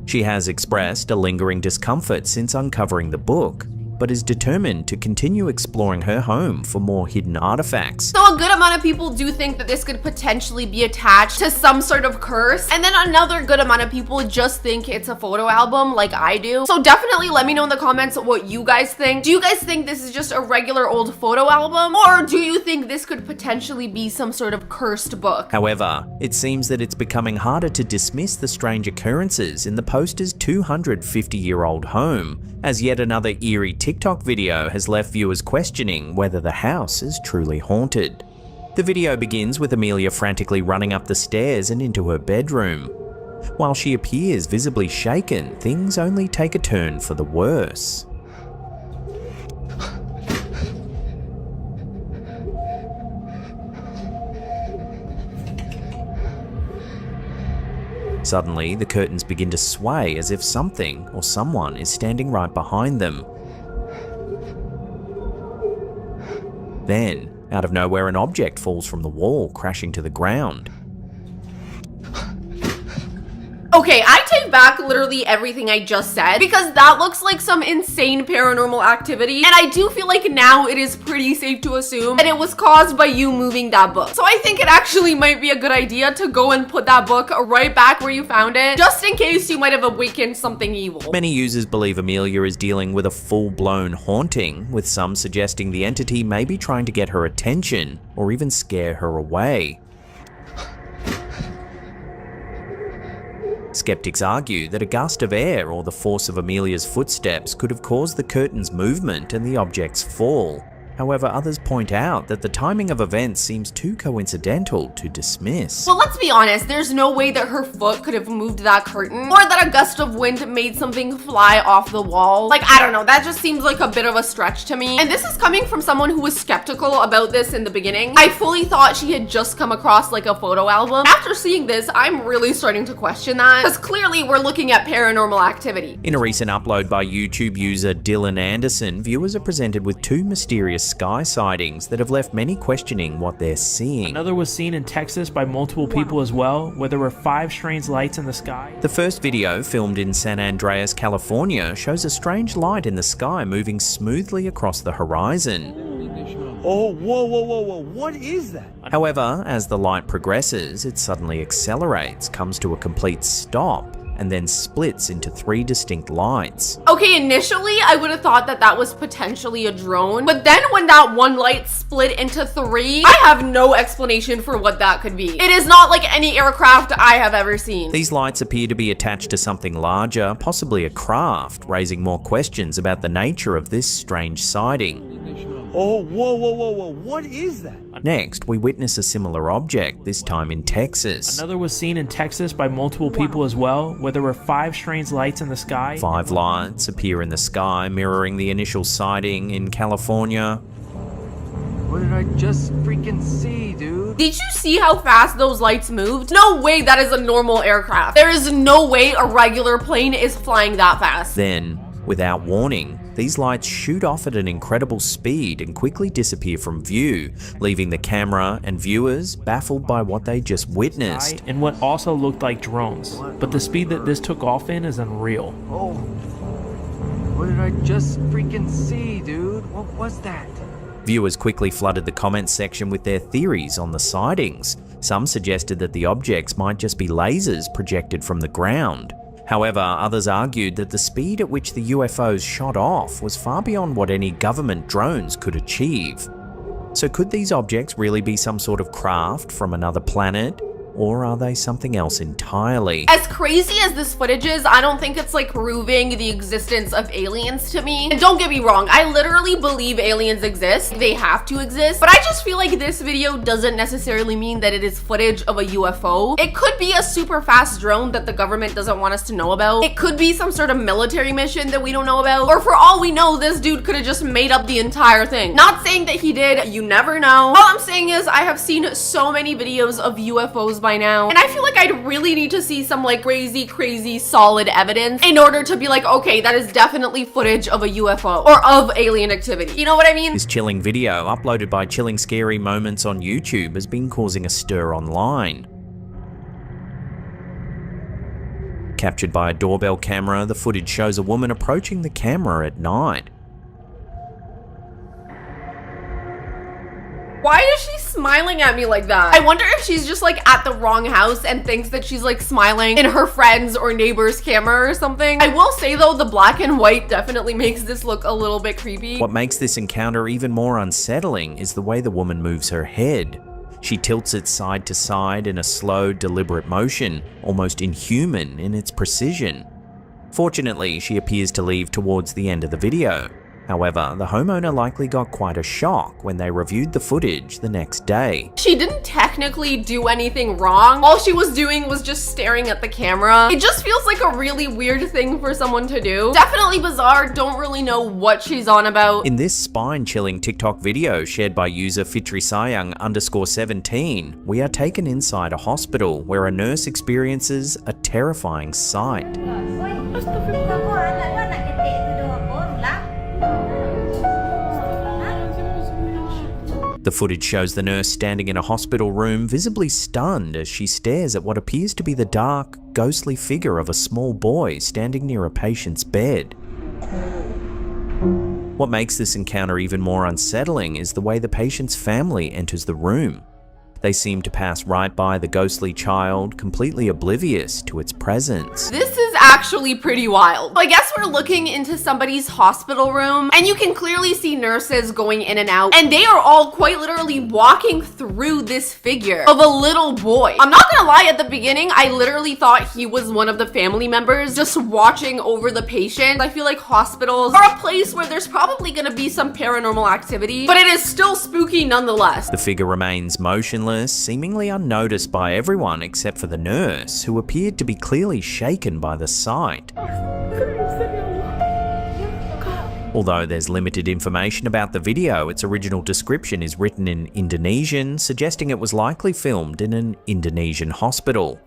She has expressed a lingering discomfort since uncovering the book, but is determined to continue exploring her home for more hidden artifacts. So a good amount of people do think that this could potentially be attached to some sort of curse, and then another good amount of people just think it's a photo album like I do. So definitely let me know in the comments what you guys think. Do you guys think this is just a regular old photo album, or do you think this could potentially be some sort of cursed book? However, it seems that it's becoming harder to dismiss the strange occurrences in the poster's 250-year-old home, as yet another eerie TikTok video has left viewers questioning whether the house is truly haunted. The video begins with Amelia frantically running up the stairs and into her bedroom. While she appears visibly shaken, things only take a turn for the worse. Suddenly, the curtains begin to sway as if something or someone is standing right behind them. Then, out of nowhere, an object falls from the wall, crashing to the ground. Okay, I take back literally everything I just said, because that looks like some insane paranormal activity, and I do feel like now it is pretty safe to assume that it was caused by you moving that book. So I think it actually might be a good idea to go and put that book right back where you found it, just in case you might have awakened something evil. Many users believe Amelia is dealing with a full-blown haunting, with some suggesting the entity may be trying to get her attention or even scare her away. Skeptics argue that a gust of air or the force of Amelia's footsteps could have caused the curtain's movement and the object's fall. However, others point out that the timing of events seems too coincidental to dismiss. Well, let's be honest, there's no way that her foot could have moved that curtain, or that a gust of wind made something fly off the wall. Like, I don't know, that just seems like a bit of a stretch to me. And this is coming from someone who was skeptical about this in the beginning. I fully thought she had just come across like a photo album. After seeing this, I'm really starting to question that, because clearly we're looking at paranormal activity. In a recent upload by YouTube user Dylan Anderson, viewers are presented with two mysterious sky sightings that have left many questioning what they're seeing. Another was seen in Texas by multiple people as well, where there were 5 strange lights in the sky. The first video, filmed in San Andreas, California, shows a strange light in the sky moving smoothly across the horizon. Oh, whoa, what is that? However, as the light progresses, it suddenly accelerates, comes to a complete stop, and then splits into 3 distinct lights. Okay, initially I would have thought that that was potentially a drone, but then when that one light split into 3, I have no explanation for what that could be. It is not like any aircraft I have ever seen. These lights appear to be attached to something larger, possibly a craft, raising more questions about the nature of this strange sighting. Oh, whoa, what is that? Next, we witness a similar object, this time in Texas. Another was seen in Texas by multiple people as well, where there were 5 strange lights in the sky. 5 lights appear in the sky, mirroring the initial sighting in California. What did I just freaking see, dude? Did you see how fast those lights moved? No way that is a normal aircraft. There is no way a regular plane is flying that fast. Then, without warning, these lights shoot off at an incredible speed and quickly disappear from view, leaving the camera and viewers baffled by what they just witnessed. And what also looked like drones, but the speed that this took off in is unreal. Oh, what did I just freaking see, dude? What was that? Viewers quickly flooded the comments section with their theories on the sightings. Some suggested that the objects might just be lasers projected from the ground. However, others argued that the speed at which the UFOs shot off was far beyond what any government drones could achieve. So could these objects really be some sort of craft from another planet? Or are they something else entirely? As crazy as this footage is, I don't think it's like proving the existence of aliens to me. And don't get me wrong, I literally believe aliens exist. They have to exist. But I just feel like this video doesn't necessarily mean that it is footage of a UFO. It could be a super fast drone that the government doesn't want us to know about. It could be some sort of military mission that we don't know about. Or for all we know, this dude could have just made up the entire thing. Not saying that he did, you never know. All I'm saying is I have seen so many videos of UFOs by now, and I feel like I'd really need to see some like crazy solid evidence in order to be like, okay, that is definitely footage of a UFO or of alien activity. You know what I mean? This chilling video, uploaded by Chilling Scary Moments on YouTube, has been causing a stir online. Captured by a doorbell camera, the footage shows a woman approaching the camera at night. Why is she smiling at me like that? I wonder if she's just like at the wrong house and thinks that she's like smiling in her friend's or neighbor's camera or something. I will say though, the black and white definitely makes this look a little bit creepy. What makes this encounter even more unsettling is the way the woman moves her head. She tilts it side to side in a slow, deliberate motion, almost inhuman in its precision. Fortunately, she appears to leave towards the end of the video. However, the homeowner likely got quite a shock when they reviewed the footage the next day. She didn't technically do anything wrong. All she was doing was just staring at the camera. It just feels like a really weird thing for someone to do. Definitely bizarre, don't really know what she's on about. In this spine-chilling TikTok video shared by user Fitrisayang_17, we are taken inside a hospital where a nurse experiences a terrifying sight. The footage shows the nurse standing in a hospital room, visibly stunned as she stares at what appears to be the dark, ghostly figure of a small boy standing near a patient's bed. What makes this encounter even more unsettling is the way the patient's family enters the room. They seem to pass right by the ghostly child, completely oblivious to its presence. This is actually pretty wild. So I guess we're looking into somebody's hospital room, and you can clearly see nurses going in and out, and they are all quite literally walking through this figure of a little boy. I'm not gonna lie, at the beginning, I literally thought he was one of the family members just watching over the patient. I feel like hospitals are a place where there's probably gonna be some paranormal activity, but it is still spooky nonetheless. The figure remains motionless, seemingly unnoticed by everyone except for the nurse, who appeared to be clearly shaken by the sight. Although there's limited information about the video, its original description is written in Indonesian, suggesting it was likely filmed in an Indonesian hospital.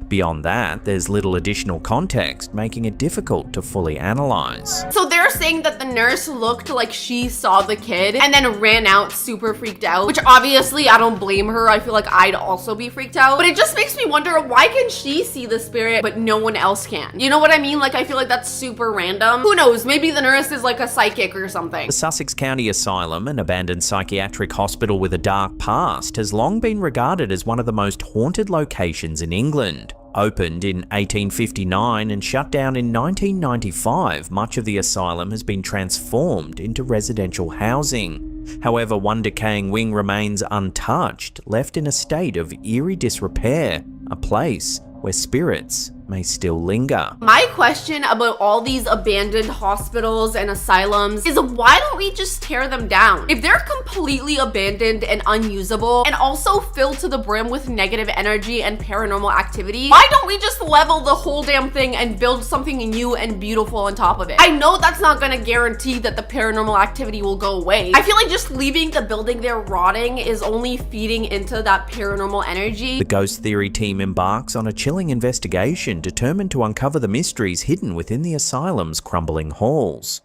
Beyond that, there's little additional context, making it difficult to fully analyze. So they're saying that the nurse looked like she saw the kid and then ran out super freaked out, which obviously I don't blame her. I feel like I'd also be freaked out, but it just makes me wonder, why can she see the spirit but no one else can? You know what I mean? Like, I feel like that's super random. Who knows? Maybe the nurse is like a psychic or something. The Sussex County Asylum, an abandoned psychiatric hospital with a dark past, has long been regarded as one of the most haunted locations in England. Opened in 1859 and shut down in 1995, much of the asylum has been transformed into residential housing. However, one decaying wing remains untouched, left in a state of eerie disrepair, a place where spirits may still linger. My question about all these abandoned hospitals and asylums is, why don't we just tear them down? If they're completely abandoned and unusable and also filled to the brim with negative energy and paranormal activity, why don't we just level the whole damn thing and build something new and beautiful on top of it? I know that's not gonna guarantee that the paranormal activity will go away. I feel like just leaving the building there rotting is only feeding into that paranormal energy. The Ghost Theory team embarks on a chilling investigation determined to uncover the mysteries hidden within the asylum's crumbling halls.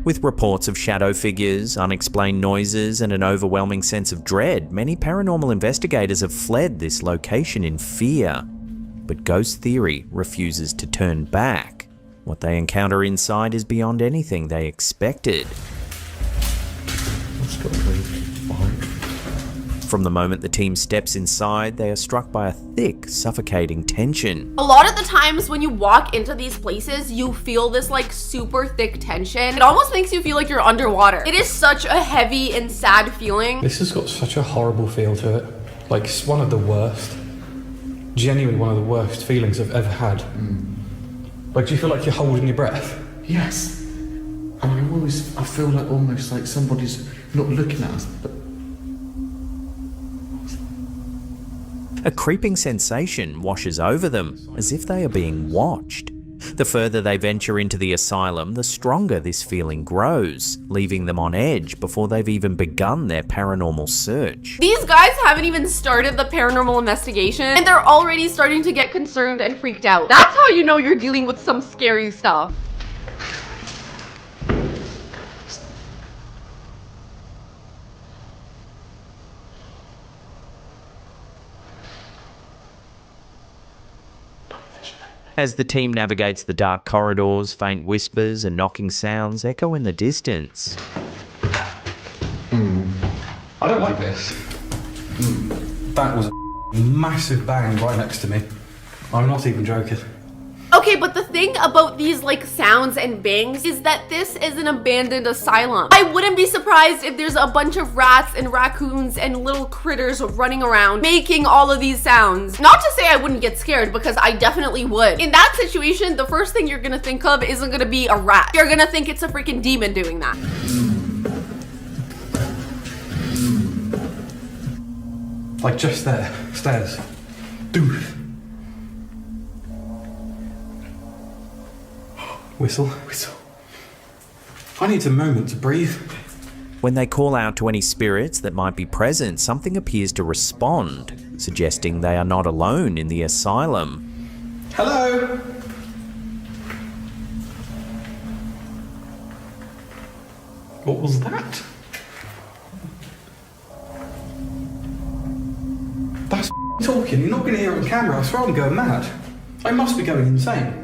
With reports of shadow figures, unexplained noises, and an overwhelming sense of dread, many paranormal investigators have fled this location in fear. But Ghost Theory refuses to turn back. What they encounter inside is beyond anything they expected. From the moment the team steps inside, they are struck by a thick, suffocating tension. A lot of the times when you walk into these places, you feel this like super thick tension. It almost makes you feel like you're underwater. It is such a heavy and sad feeling. This has got such a horrible feel to it. Like, it's one of the worst, genuinely one of the worst feelings I've ever had. Like, do you feel like you're holding your breath? Yes. And I feel like almost like somebody's not looking at us, but A creeping sensation washes over them, as if they are being watched. The further they venture into the asylum, the stronger this feeling grows, leaving them on edge before they've even begun their paranormal search. These guys haven't even started the paranormal investigation, and they're already starting to get concerned and freaked out. That's how you know you're dealing with some scary stuff. As the team navigates the dark corridors, faint whispers and knocking sounds echo in the distance. I don't like this. That was a massive bang right next to me. I'm not even joking. Okay, but the thing about these like sounds and bangs is that this is an abandoned asylum. I wouldn't be surprised if there's a bunch of rats and raccoons and little critters running around making all of these sounds. Not to say I wouldn't get scared, because I definitely would. In that situation, the first thing you're gonna think of isn't gonna be a rat. You're gonna think it's a freaking demon doing that. Like just there, stairs. Dude. Whistle. I need a moment to breathe. When they call out to any spirits that might be present, something appears to respond, suggesting they are not alone in the asylum. Hello? What was that? That's talking. You're not going to hear it on camera. I swear I'm going mad. I must be going insane.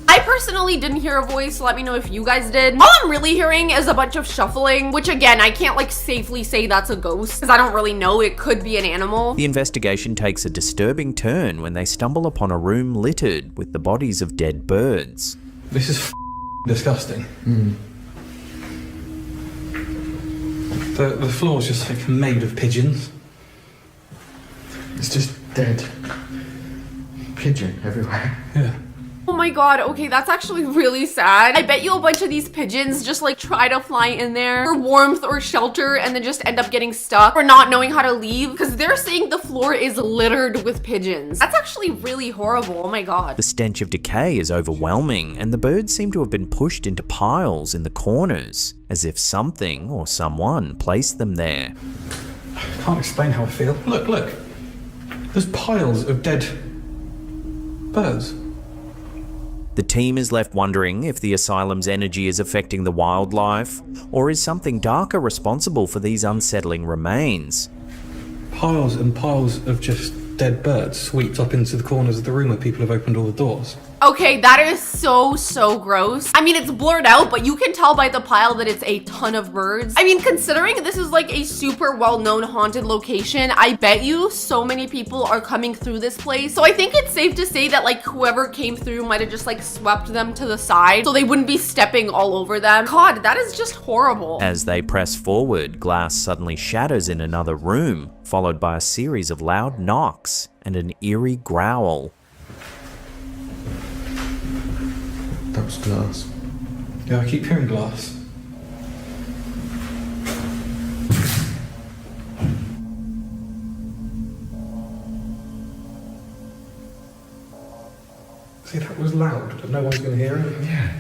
I personally didn't hear a voice, so let me know if you guys did. All I'm really hearing is a bunch of shuffling, which again, I can't like safely say that's a ghost because I don't really know. It could be an animal. The investigation takes a disturbing turn when they stumble upon a room littered with the bodies of dead birds. This is disgusting. The floor's just like made of pigeons. It's just dead pigeon everywhere. Yeah. Oh my god, okay, that's actually really sad. I bet you a bunch of these pigeons just like try to fly in there for warmth or shelter and then just end up getting stuck or not knowing how to leave because they're saying the floor is littered with pigeons. That's actually really horrible. Oh my god. The stench of decay is overwhelming, and the birds seem to have been pushed into piles in the corners, as if something or someone placed them there. I can't explain how I feel. Look. There's piles of dead birds. The team is left wondering if the asylum's energy is affecting the wildlife, or is something darker responsible for these unsettling remains. Piles and piles of just dead birds swept up into the corners of the room where people have opened all the doors. Okay, that is so gross. I mean, it's blurred out, but you can tell by the pile that it's a ton of birds. I mean, considering this is like a super well-known haunted location, I bet you so many people are coming through this place. So I think it's safe to say that like whoever came through might have just like swept them to the side so they wouldn't be stepping all over them. God, that is just horrible. As they press forward, glass suddenly shatters in another room, followed by a series of loud knocks and an eerie growl. That was glass. Yeah, I keep hearing glass. See, that was loud, but no one's going to hear it. Yeah.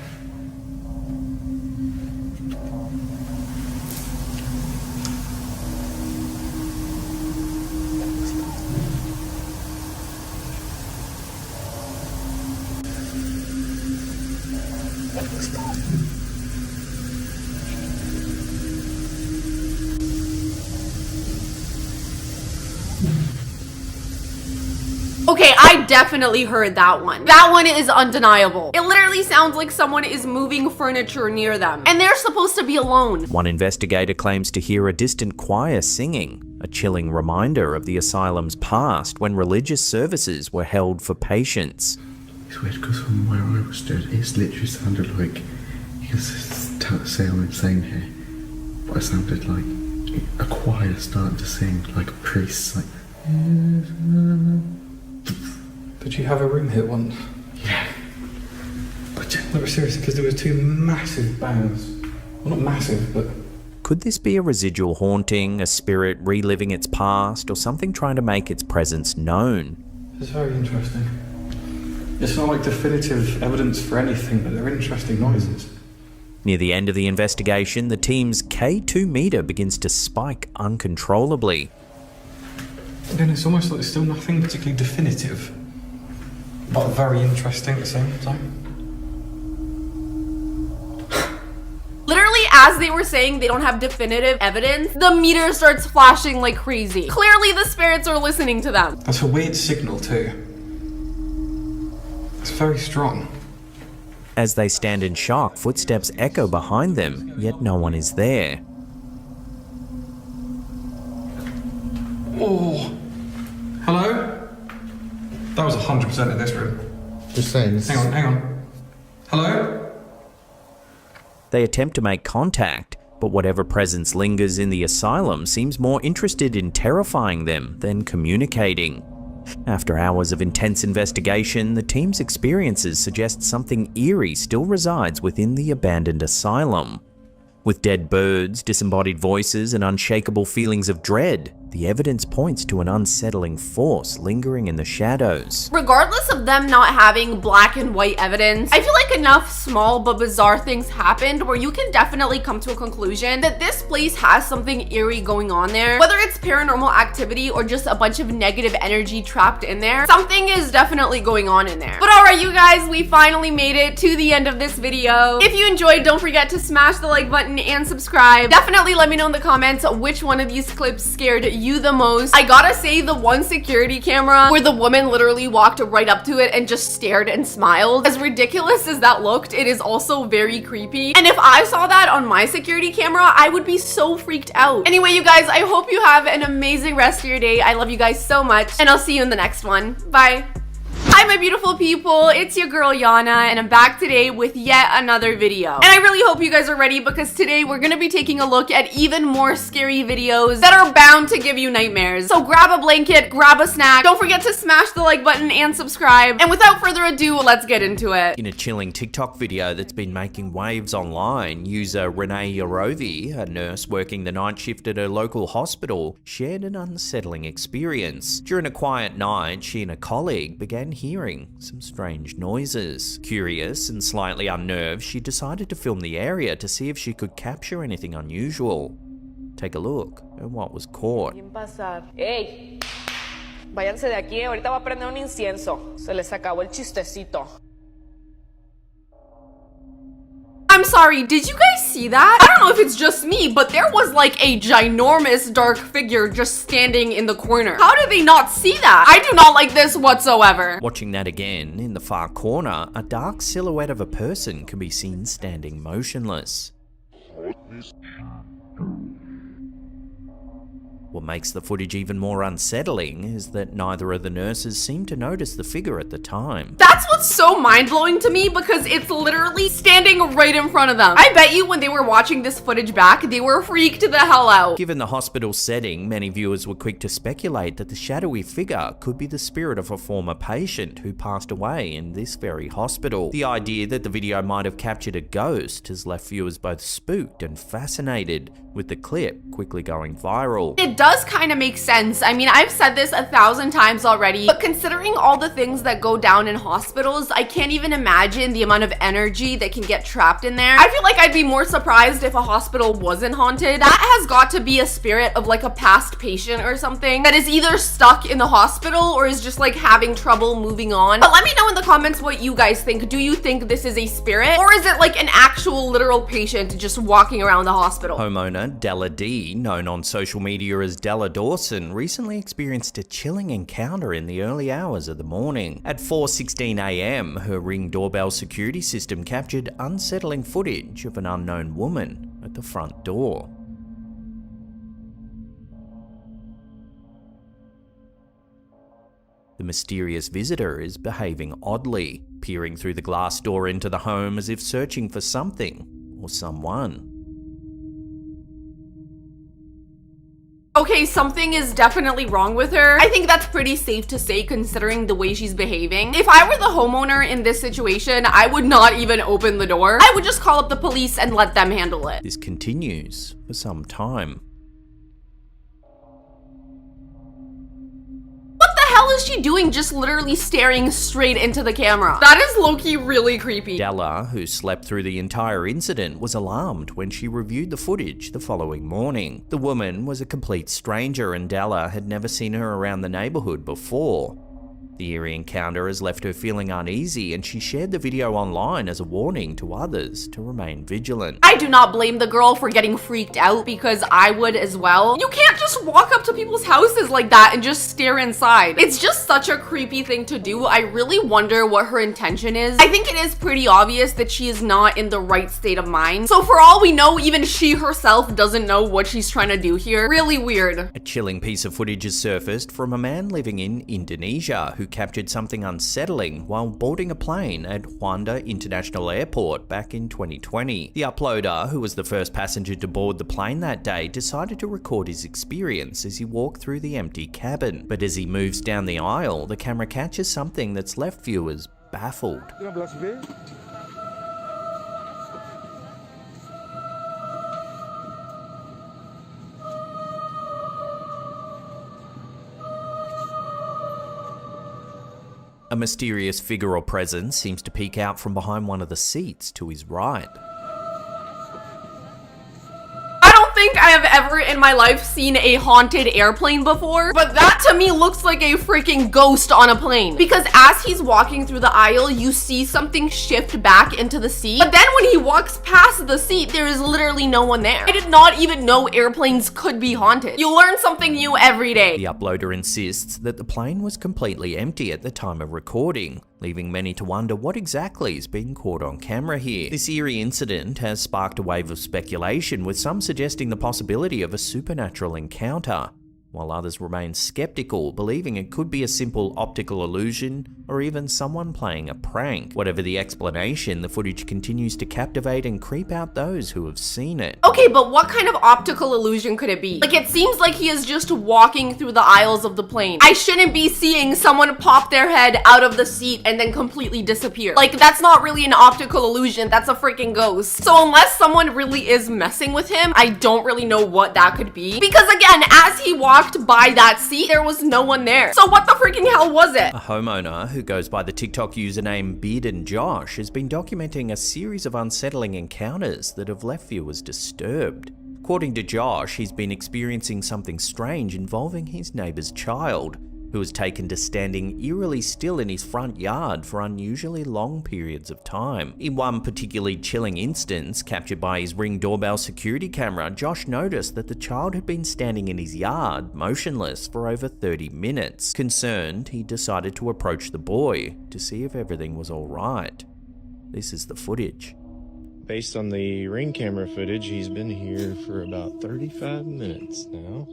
Okay, I definitely heard that one. That one is undeniable. It literally sounds like someone is moving furniture near them, and they're supposed to be alone. One investigator claims to hear a distant choir singing, a chilling reminder of the asylum's past when religious services were held for patients. It's weird because from where I was stood, it's literally sounded like, you can say I'm insane here, but it sounded like a choir starting to sing, like priests, like... Did you have a room here once? Yeah. But no, seriously, because there were two massive bangs. Well, not massive, but... Could this be a residual haunting, a spirit reliving its past, or something trying to make its presence known? It's very interesting. It's not like definitive evidence for anything, but they're interesting noises. Near the end of the investigation, the team's K2 meter begins to spike uncontrollably. Again, it's almost like there's still nothing particularly definitive, but very interesting at the same time. Literally, as they were saying they don't have definitive evidence, the meter starts flashing like crazy. Clearly, the spirits are listening to them. That's a weird signal too. It's very strong. As they stand in shock, footsteps echo behind them, yet no one is there. Oh, hello? That was 100% in this room. Just saying. Hang on. Hello? They attempt to make contact, but whatever presence lingers in the asylum seems more interested in terrifying them than communicating. After hours of intense investigation, the team's experiences suggest something eerie still resides within the abandoned asylum. With dead birds, disembodied voices, and unshakable feelings of dread, the evidence points to an unsettling force lingering in the shadows. Regardless of them not having black and white evidence, I feel like enough small but bizarre things happened where you can definitely come to a conclusion that this place has something eerie going on there. Whether it's paranormal activity or just a bunch of negative energy trapped in there, something is definitely going on in there. But alright, you guys, we finally made it to the end of this video. If you enjoyed, don't forget to smash the like button and subscribe. Definitely let me know in the comments which one of these clips scared you you the most. I gotta say, the one security camera where the woman literally walked right up to it and just stared and smiled, as ridiculous as that looked, it is also very creepy. And if I saw that on my security camera, I would be so freaked out. Anyway, you guys, I hope you have an amazing rest of your day. I love you guys so much, and I'll see you in the next one. Bye. Hi, my beautiful people, it's your girl Llata, and I'm back today with yet another video. And I really hope you guys are ready, because today we're gonna be taking a look at even more scary videos that are bound to give you nightmares. So grab a blanket, grab a snack, don't forget to smash the like button and subscribe, and without further ado, let's get into it. In a chilling TikTok video that's been making waves online, user Renee Yorovi, a nurse working the night shift at her local hospital, shared an unsettling experience. During a quiet night, she and a colleague began hearing some strange noises. Curious and slightly unnerved, she decided to film the area to see if she could capture anything unusual. Take a look at what was caught. Hey, váyanse de aquí, ahorita va a prender un incienso. Se les acabó el chistecito. I'm sorry, did you guys see that? I don't know if it's just me, but there was like a ginormous dark figure just standing in the corner. How did they not see that? I do not like this whatsoever. Watching that again, in the far corner, a dark silhouette of a person can be seen standing motionless. What makes the footage even more unsettling is that neither of the nurses seemed to notice the figure at the time. That's what's so mind-blowing to me, because it's literally standing right in front of them. I bet you when they were watching this footage back, they were freaked the hell out. Given the hospital setting, many viewers were quick to speculate that the shadowy figure could be the spirit of a former patient who passed away in this very hospital. The idea that the video might have captured a ghost has left viewers both spooked and fascinated, with the clip quickly going viral. It does kind of make sense. I mean, I've said this 1,000 times already, but considering all the things that go down in hospitals, I can't even imagine the amount of energy that can get trapped in there. I feel like I'd be more surprised if a hospital wasn't haunted. That has got to be a spirit of like a past patient or something that is either stuck in the hospital or is just like having trouble moving on. But let me know in the comments what you guys think. Do you think this is a spirit, or is it like an actual literal patient just walking around the hospital? Homeowner Della D, known on social media as Della Dawson, recently experienced a chilling encounter in the early hours of the morning. At 4:16 a.m, her Ring doorbell security system captured unsettling footage of an unknown woman at the front door. The mysterious visitor is behaving oddly, peering through the glass door into the home as if searching for something or someone. Okay, something is definitely wrong with her. I think that's pretty safe to say considering the way she's behaving. If I were the homeowner in this situation, I would not even open the door. I would just call up the police and let them handle it. This continues for some time. What the hell is she doing, just literally staring straight into the camera? That is low-key really creepy. Della, who slept through the entire incident, was alarmed when she reviewed the footage the following morning. The woman was a complete stranger and Della had never seen her around the neighborhood before. The eerie encounter has left her feeling uneasy, and she shared the video online as a warning to others to remain vigilant. I do not blame the girl for getting freaked out, because I would as well. You can't just walk up to people's houses like that and just stare inside. It's just such a creepy thing to do. I really wonder what her intention is. I think it is pretty obvious that she is not in the right state of mind. So for all we know, even she herself doesn't know what she's trying to do here. Really weird. A chilling piece of footage has surfaced from a man living in Indonesia who captured something unsettling while boarding a plane at Juanda International Airport back in 2020. The uploader, who was the first passenger to board the plane that day, decided to record his experience as he walked through the empty cabin. But as he moves down the aisle, the camera catches something that's left viewers baffled. A mysterious figure or presence seems to peek out from behind one of the seats to his right. I don't think I have I've ever in my life seen a haunted airplane before, but that to me looks like a freaking ghost on a plane. Because as he's walking through the aisle, you see something shift back into the seat. But then when he walks past the seat, there is literally no one there. I did not even know airplanes could be haunted. You learn something new every day. The uploader insists that the plane was completely empty at the time of recording, leaving many to wonder what exactly is being caught on camera here. This eerie incident has sparked a wave of speculation, with some suggesting the possibility of a supernatural encounter, while others remain skeptical, believing it could be a simple optical illusion or even someone playing a prank. Whatever the explanation, the footage continues to captivate and creep out those who have seen it. Okay, but what kind of optical illusion could it be? Like, it seems like he is just walking through the aisles of the plane. I shouldn't be seeing someone pop their head out of the seat and then completely disappear. Like, that's not really an optical illusion, that's a freaking ghost. So unless someone really is messing with him, I don't really know what that could be. Because again, as he walked by that seat, there was no one there. So what the freaking hell was it? A homeowner who goes by the TikTok username Beard and Josh has been documenting a series of unsettling encounters that have left viewers disturbed. According to Josh, he's been experiencing something strange involving his neighbour's child, who was taken to standing eerily still in his front yard for unusually long periods of time. In one particularly chilling instance, captured by his Ring doorbell security camera, Josh noticed that the child had been standing in his yard, motionless, for over 30 minutes. Concerned, he decided to approach the boy to see if everything was alright. This is the footage. Based on the Ring camera footage, he's been here for about 35 minutes now.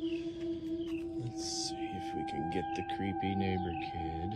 Let's see if we can get the creepy neighbor kid.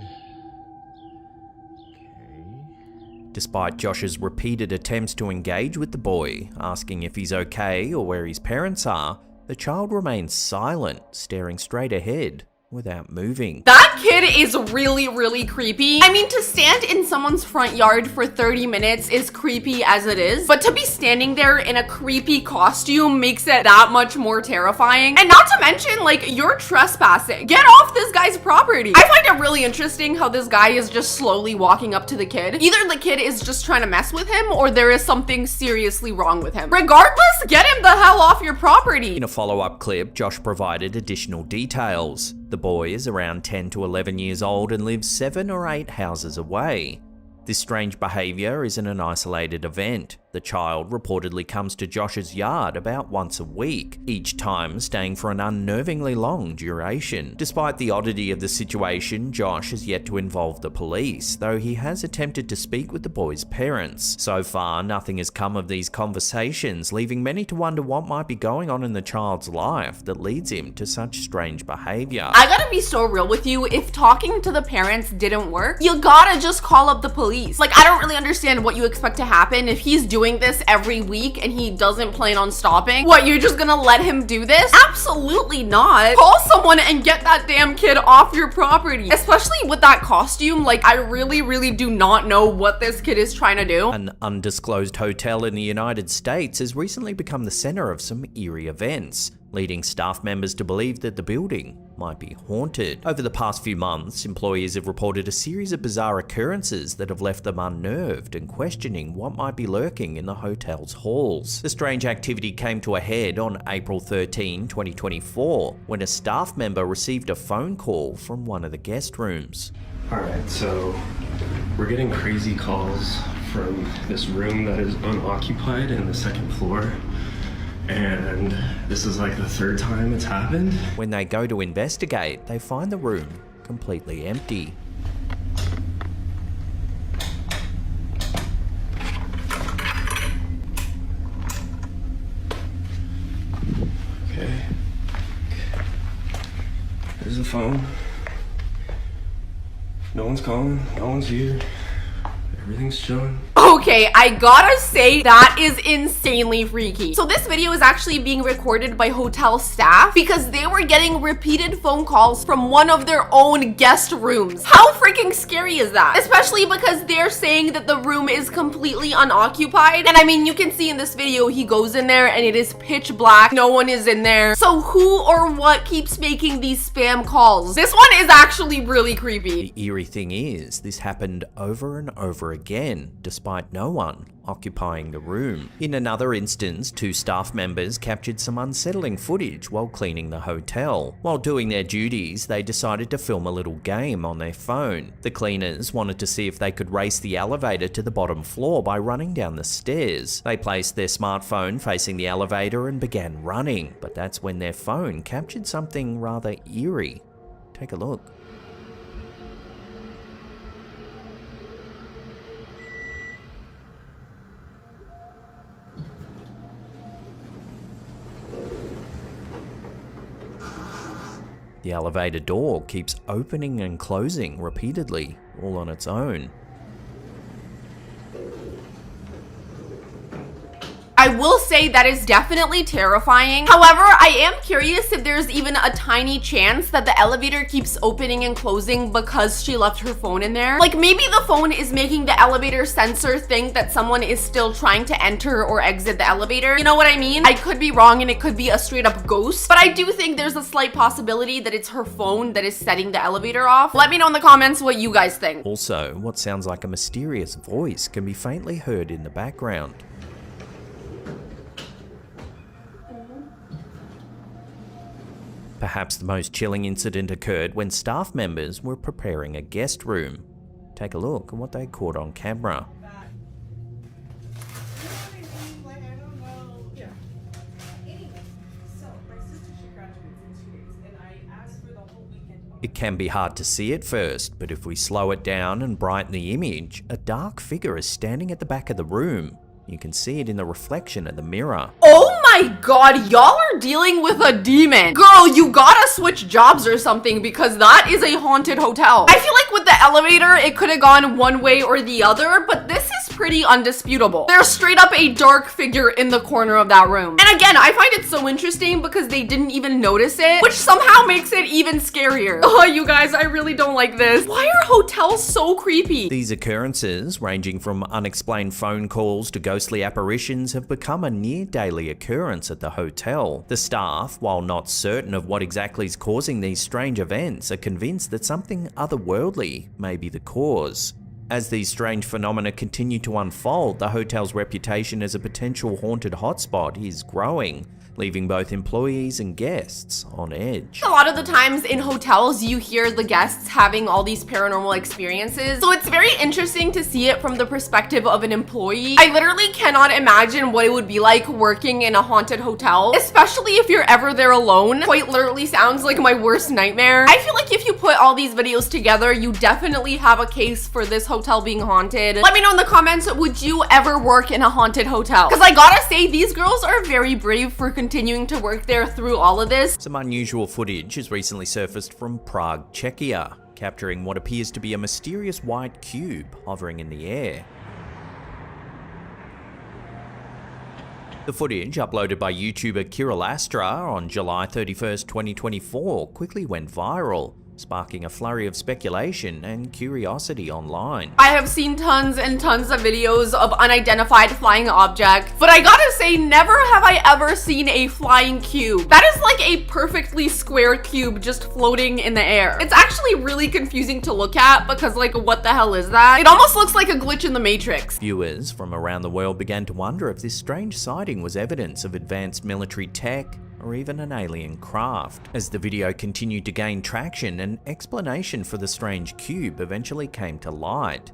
Okay. Despite Josh's repeated attempts to engage with the boy, asking if he's okay or where his parents are, the child remains silent, staring straight ahead without moving. That kid is really, really creepy. I mean, to stand in someone's front yard for 30 minutes is creepy as it is, but to be standing there in a creepy costume makes it that much more terrifying. And not to mention, like, you're trespassing. Get off this guy's property. I find it really interesting how this guy is just slowly walking up to the kid. Either the kid is just trying to mess with him or there is something seriously wrong with him. Regardless, get him the hell off your property. In a follow-up clip, Josh provided additional details. The boy is around 10 to 11 years old and lives 7 or 8 houses away. This strange behaviour isn't an isolated event. The child reportedly comes to Josh's yard about once a week, each time staying for an unnervingly long duration. Despite the oddity of the situation, Josh has yet to involve the police, though he has attempted to speak with the boy's parents. So far, nothing has come of these conversations, leaving many to wonder what might be going on in the child's life that leads him to such strange behaviour. I gotta be so real with you, if talking to the parents didn't work, you gotta just call up the police. Like, I don't really understand what you expect to happen if he's doing this every week and he doesn't plan on stopping. What, you're just gonna let him do this? Absolutely not. Call someone and get that damn kid off your property. Especially with that costume, like, I really do not know what this kid is trying to do. An undisclosed hotel in the United States has recently become the centre of some eerie events, leading staff members to believe that the building might be haunted. Over the past few months, employees have reported a series of bizarre occurrences that have left them unnerved and questioning what might be lurking in the hotel's halls. The strange activity came to a head on April 13, 2024, when a staff member received a phone call from one of the guest rooms. Alright, so we're getting crazy calls from this room that is unoccupied in the second floor. And this is like the 3rd time it's happened. When they go to investigate, they find the room completely empty. Okay. There's the phone. No one's calling, no one's here. Everything's chilling. Okay, I gotta say, that is insanely freaky. So this video is actually being recorded by hotel staff because they were getting repeated phone calls from one of their own guest rooms. How freaking scary is that? Especially because they're saying that the room is completely unoccupied. And I mean, you can see in this video, he goes in there and it is pitch black. No one is in there. So who or what keeps making these spam calls? This one is actually really creepy. The eerie thing is, this happened over and over again, despite despite no one occupying the room. In another instance, 2 staff members captured some unsettling footage while cleaning the hotel. While doing their duties, they decided to film a little game on their phone. The cleaners wanted to see if they could race the elevator to the bottom floor by running down the stairs. They placed their smartphone facing the elevator and began running, but that's when their phone captured something rather eerie. Take a look. The elevator door keeps opening and closing repeatedly, all on its own. I will say that is definitely terrifying. However, I am curious if there's even a tiny chance that the elevator keeps opening and closing because she left her phone in there. Like maybe the phone is making the elevator sensor think that someone is still trying to enter or exit the elevator. You know what I mean? I could be wrong and it could be a straight up ghost, but I do think there's a slight possibility that it's her phone that is setting the elevator off. Let me know in the comments what you guys think. Also, what sounds like a mysterious voice can be faintly heard in the background. Perhaps the most chilling incident occurred when staff members were preparing a guest room. Take a look at what they caught on camera. It can be hard to see at first, but if we slow it down and brighten the image, a dark figure is standing at the back of the room. You can see it in the reflection of the mirror. Oh my god, y'all are dealing with a demon. Girl, you gotta switch jobs or something because that is a haunted hotel. I feel like with the elevator, it could have gone one way or the other, but this is pretty undisputable. There's straight up a dark figure in the corner of that room. And again, I find it so interesting because they didn't even notice it, which somehow makes it even scarier. Oh, you guys, I really don't like this. Why are hotels so creepy? These occurrences, ranging from unexplained phone calls to ghostly apparitions, have become a near daily occurrence at the hotel. The staff, while not certain of what exactly is causing these strange events, are convinced that something otherworldly may be the cause. As these strange phenomena continue to unfold, the hotel's reputation as a potential haunted hotspot is growing, leaving both employees and guests on edge. A lot of the times in hotels, you hear the guests having all these paranormal experiences, so it's very interesting to see it from the perspective of an employee. I literally cannot imagine what it would be like working in a haunted hotel, especially if you're ever there alone. Quite literally sounds like my worst nightmare. I feel like if you put all these videos together, you definitely have a case for this hotel being haunted. Let me know in the comments, would you ever work in a haunted hotel? Because I gotta say, these girls are very brave for continuing to work there through all of this. Some unusual footage has recently surfaced from Prague, Czechia, capturing what appears to be a mysterious white cube hovering in the air. The footage, uploaded by YouTuber Kirill Astra on July 31st, 2024, quickly went viral, sparking a flurry of speculation and curiosity online. I have seen tons and tons of videos of unidentified flying objects, but I gotta say, never have I ever seen a flying cube. That is like a perfectly square cube just floating in the air. It's actually really confusing to look at because, like, what the hell is that? It almost looks like a glitch in the Matrix. Viewers from around the world began to wonder if this strange sighting was evidence of advanced military tech or even an alien craft. As the video continued to gain traction, an explanation for the strange cube eventually came to light.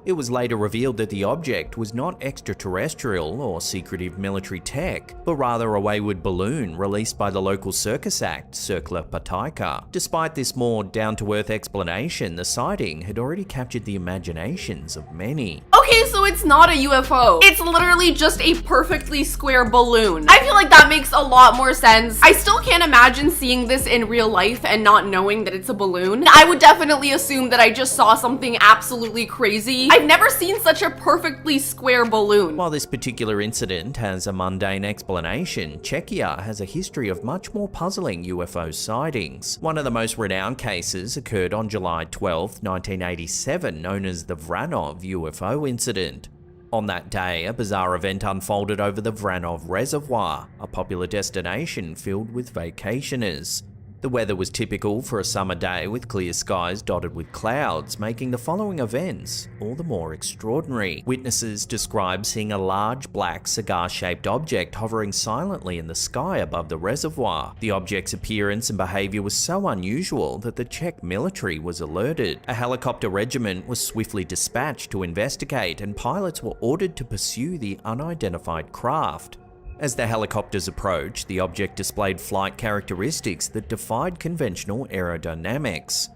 It was later revealed that the object was not extraterrestrial or secretive military tech, but rather a wayward balloon released by the local circus act, Cirkla Patajka. Despite this more down-to-earth explanation, the sighting had already captured the imaginations of many. Okay, so it's not a UFO. It's literally just a perfectly square balloon. I feel like that makes a lot more sense. I still can't imagine seeing this in real life and not knowing that it's a balloon. I would definitely assume that I just saw something absolutely crazy. I've never seen such a perfectly square balloon. While this particular incident has a mundane explanation, Czechia has a history of much more puzzling UFO sightings. One of the most renowned cases occurred on July 12, 1987, known as the Vranov UFO incident. On that day, a bizarre event unfolded over the Vranov Reservoir, a popular destination filled with vacationers. The weather was typical for a summer day with clear skies dotted with clouds, making the following events all the more extraordinary. Witnesses describe seeing a large black cigar-shaped object hovering silently in the sky above the reservoir. The object's appearance and behavior was so unusual that the Czech military was alerted. A helicopter regiment was swiftly dispatched to investigate, and pilots were ordered to pursue the unidentified craft. As the helicopters approached, the object displayed flight characteristics that defied conventional aerodynamics.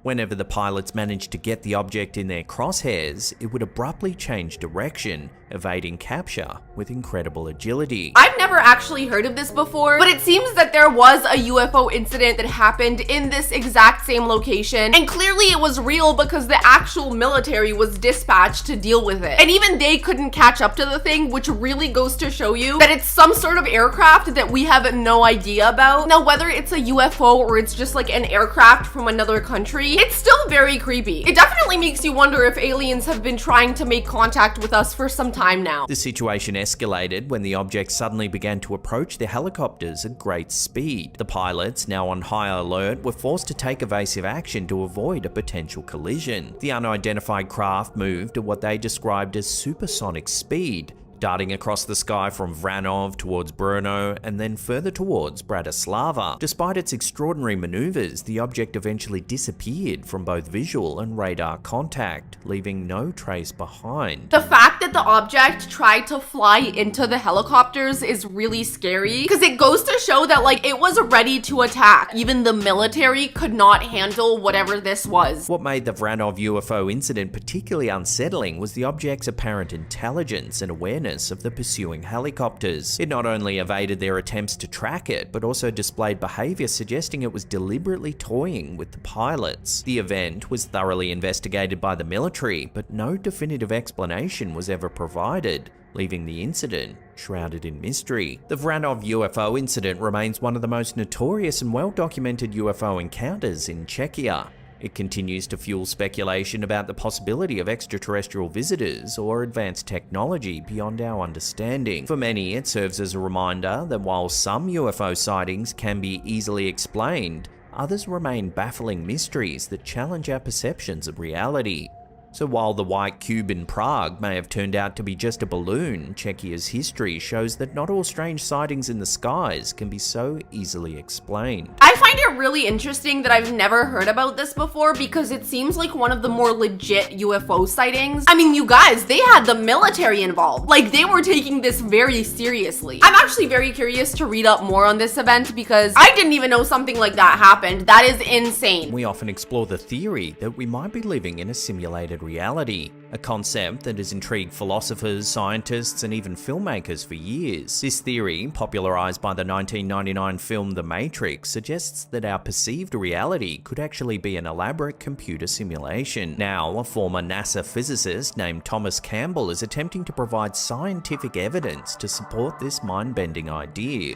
Whenever the pilots managed to get the object in their crosshairs, it would abruptly change direction, evading capture with incredible agility. I've never actually heard of this before, but it seems that there was a UFO incident that happened in this exact same location, and clearly it was real because the actual military was dispatched to deal with it. And even they couldn't catch up to the thing, which really goes to show you that it's some sort of aircraft that we have no idea about. Now, whether it's a UFO or it's just like an aircraft from another country, it's still very creepy. It definitely makes you wonder if aliens have been trying to make contact with us for some time now. The situation escalated when the object suddenly began to approach the helicopters at great speed. The pilots, now on high alert, were forced to take evasive action to avoid a potential collision. The unidentified craft moved at what they described as supersonic speed, darting across the sky from Vranov towards Brno and then further towards Bratislava. Despite its extraordinary maneuvers, the object eventually disappeared from both visual and radar contact, leaving no trace behind. The fact that the object tried to fly into the helicopters is really scary because it goes to show that like it was ready to attack. Even the military could not handle whatever this was. What made the Vranov UFO incident particularly unsettling was the object's apparent intelligence and awareness of the pursuing helicopters. It not only evaded their attempts to track it, but also displayed behavior suggesting it was deliberately toying with the pilots. The event was thoroughly investigated by the military, but no definitive explanation was ever provided, leaving the incident shrouded in mystery. The Vranov UFO incident remains one of the most notorious and well-documented UFO encounters in Czechia. It continues to fuel speculation about the possibility of extraterrestrial visitors or advanced technology beyond our understanding. For many, it serves as a reminder that while some UFO sightings can be easily explained, others remain baffling mysteries that challenge our perceptions of reality. So while the white cube in Prague may have turned out to be just a balloon, Czechia's history shows that not all strange sightings in the skies can be so easily explained. I find it really interesting that I've never heard about this before because it seems like one of the more legit UFO sightings. I mean, you guys, they had the military involved. Like, they were taking this very seriously. I'm actually very curious to read up more on this event because I didn't even know something like that happened. That is insane. We often explore the theory that we might be living in a simulated reality, a concept that has intrigued philosophers, scientists, and even filmmakers for years. This theory, popularized by the 1999 film The Matrix, suggests that our perceived reality could actually be an elaborate computer simulation. Now, a former NASA physicist named Thomas Campbell is attempting to provide scientific evidence to support this mind-bending idea.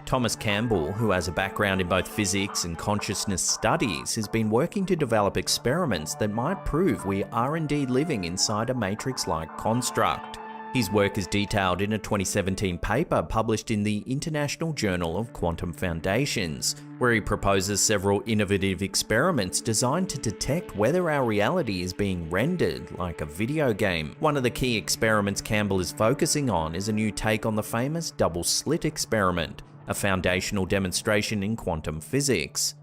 Thomas Campbell, who has a background in both physics and consciousness studies, has been working to develop experiments that might prove we are indeed living inside a matrix-like construct. His work is detailed in a 2017 paper published in the International Journal of Quantum Foundations, where he proposes several innovative experiments designed to detect whether our reality is being rendered like a video game. One of the key experiments Campbell is focusing on is a new take on the famous double-slit experiment, a foundational demonstration in quantum physics.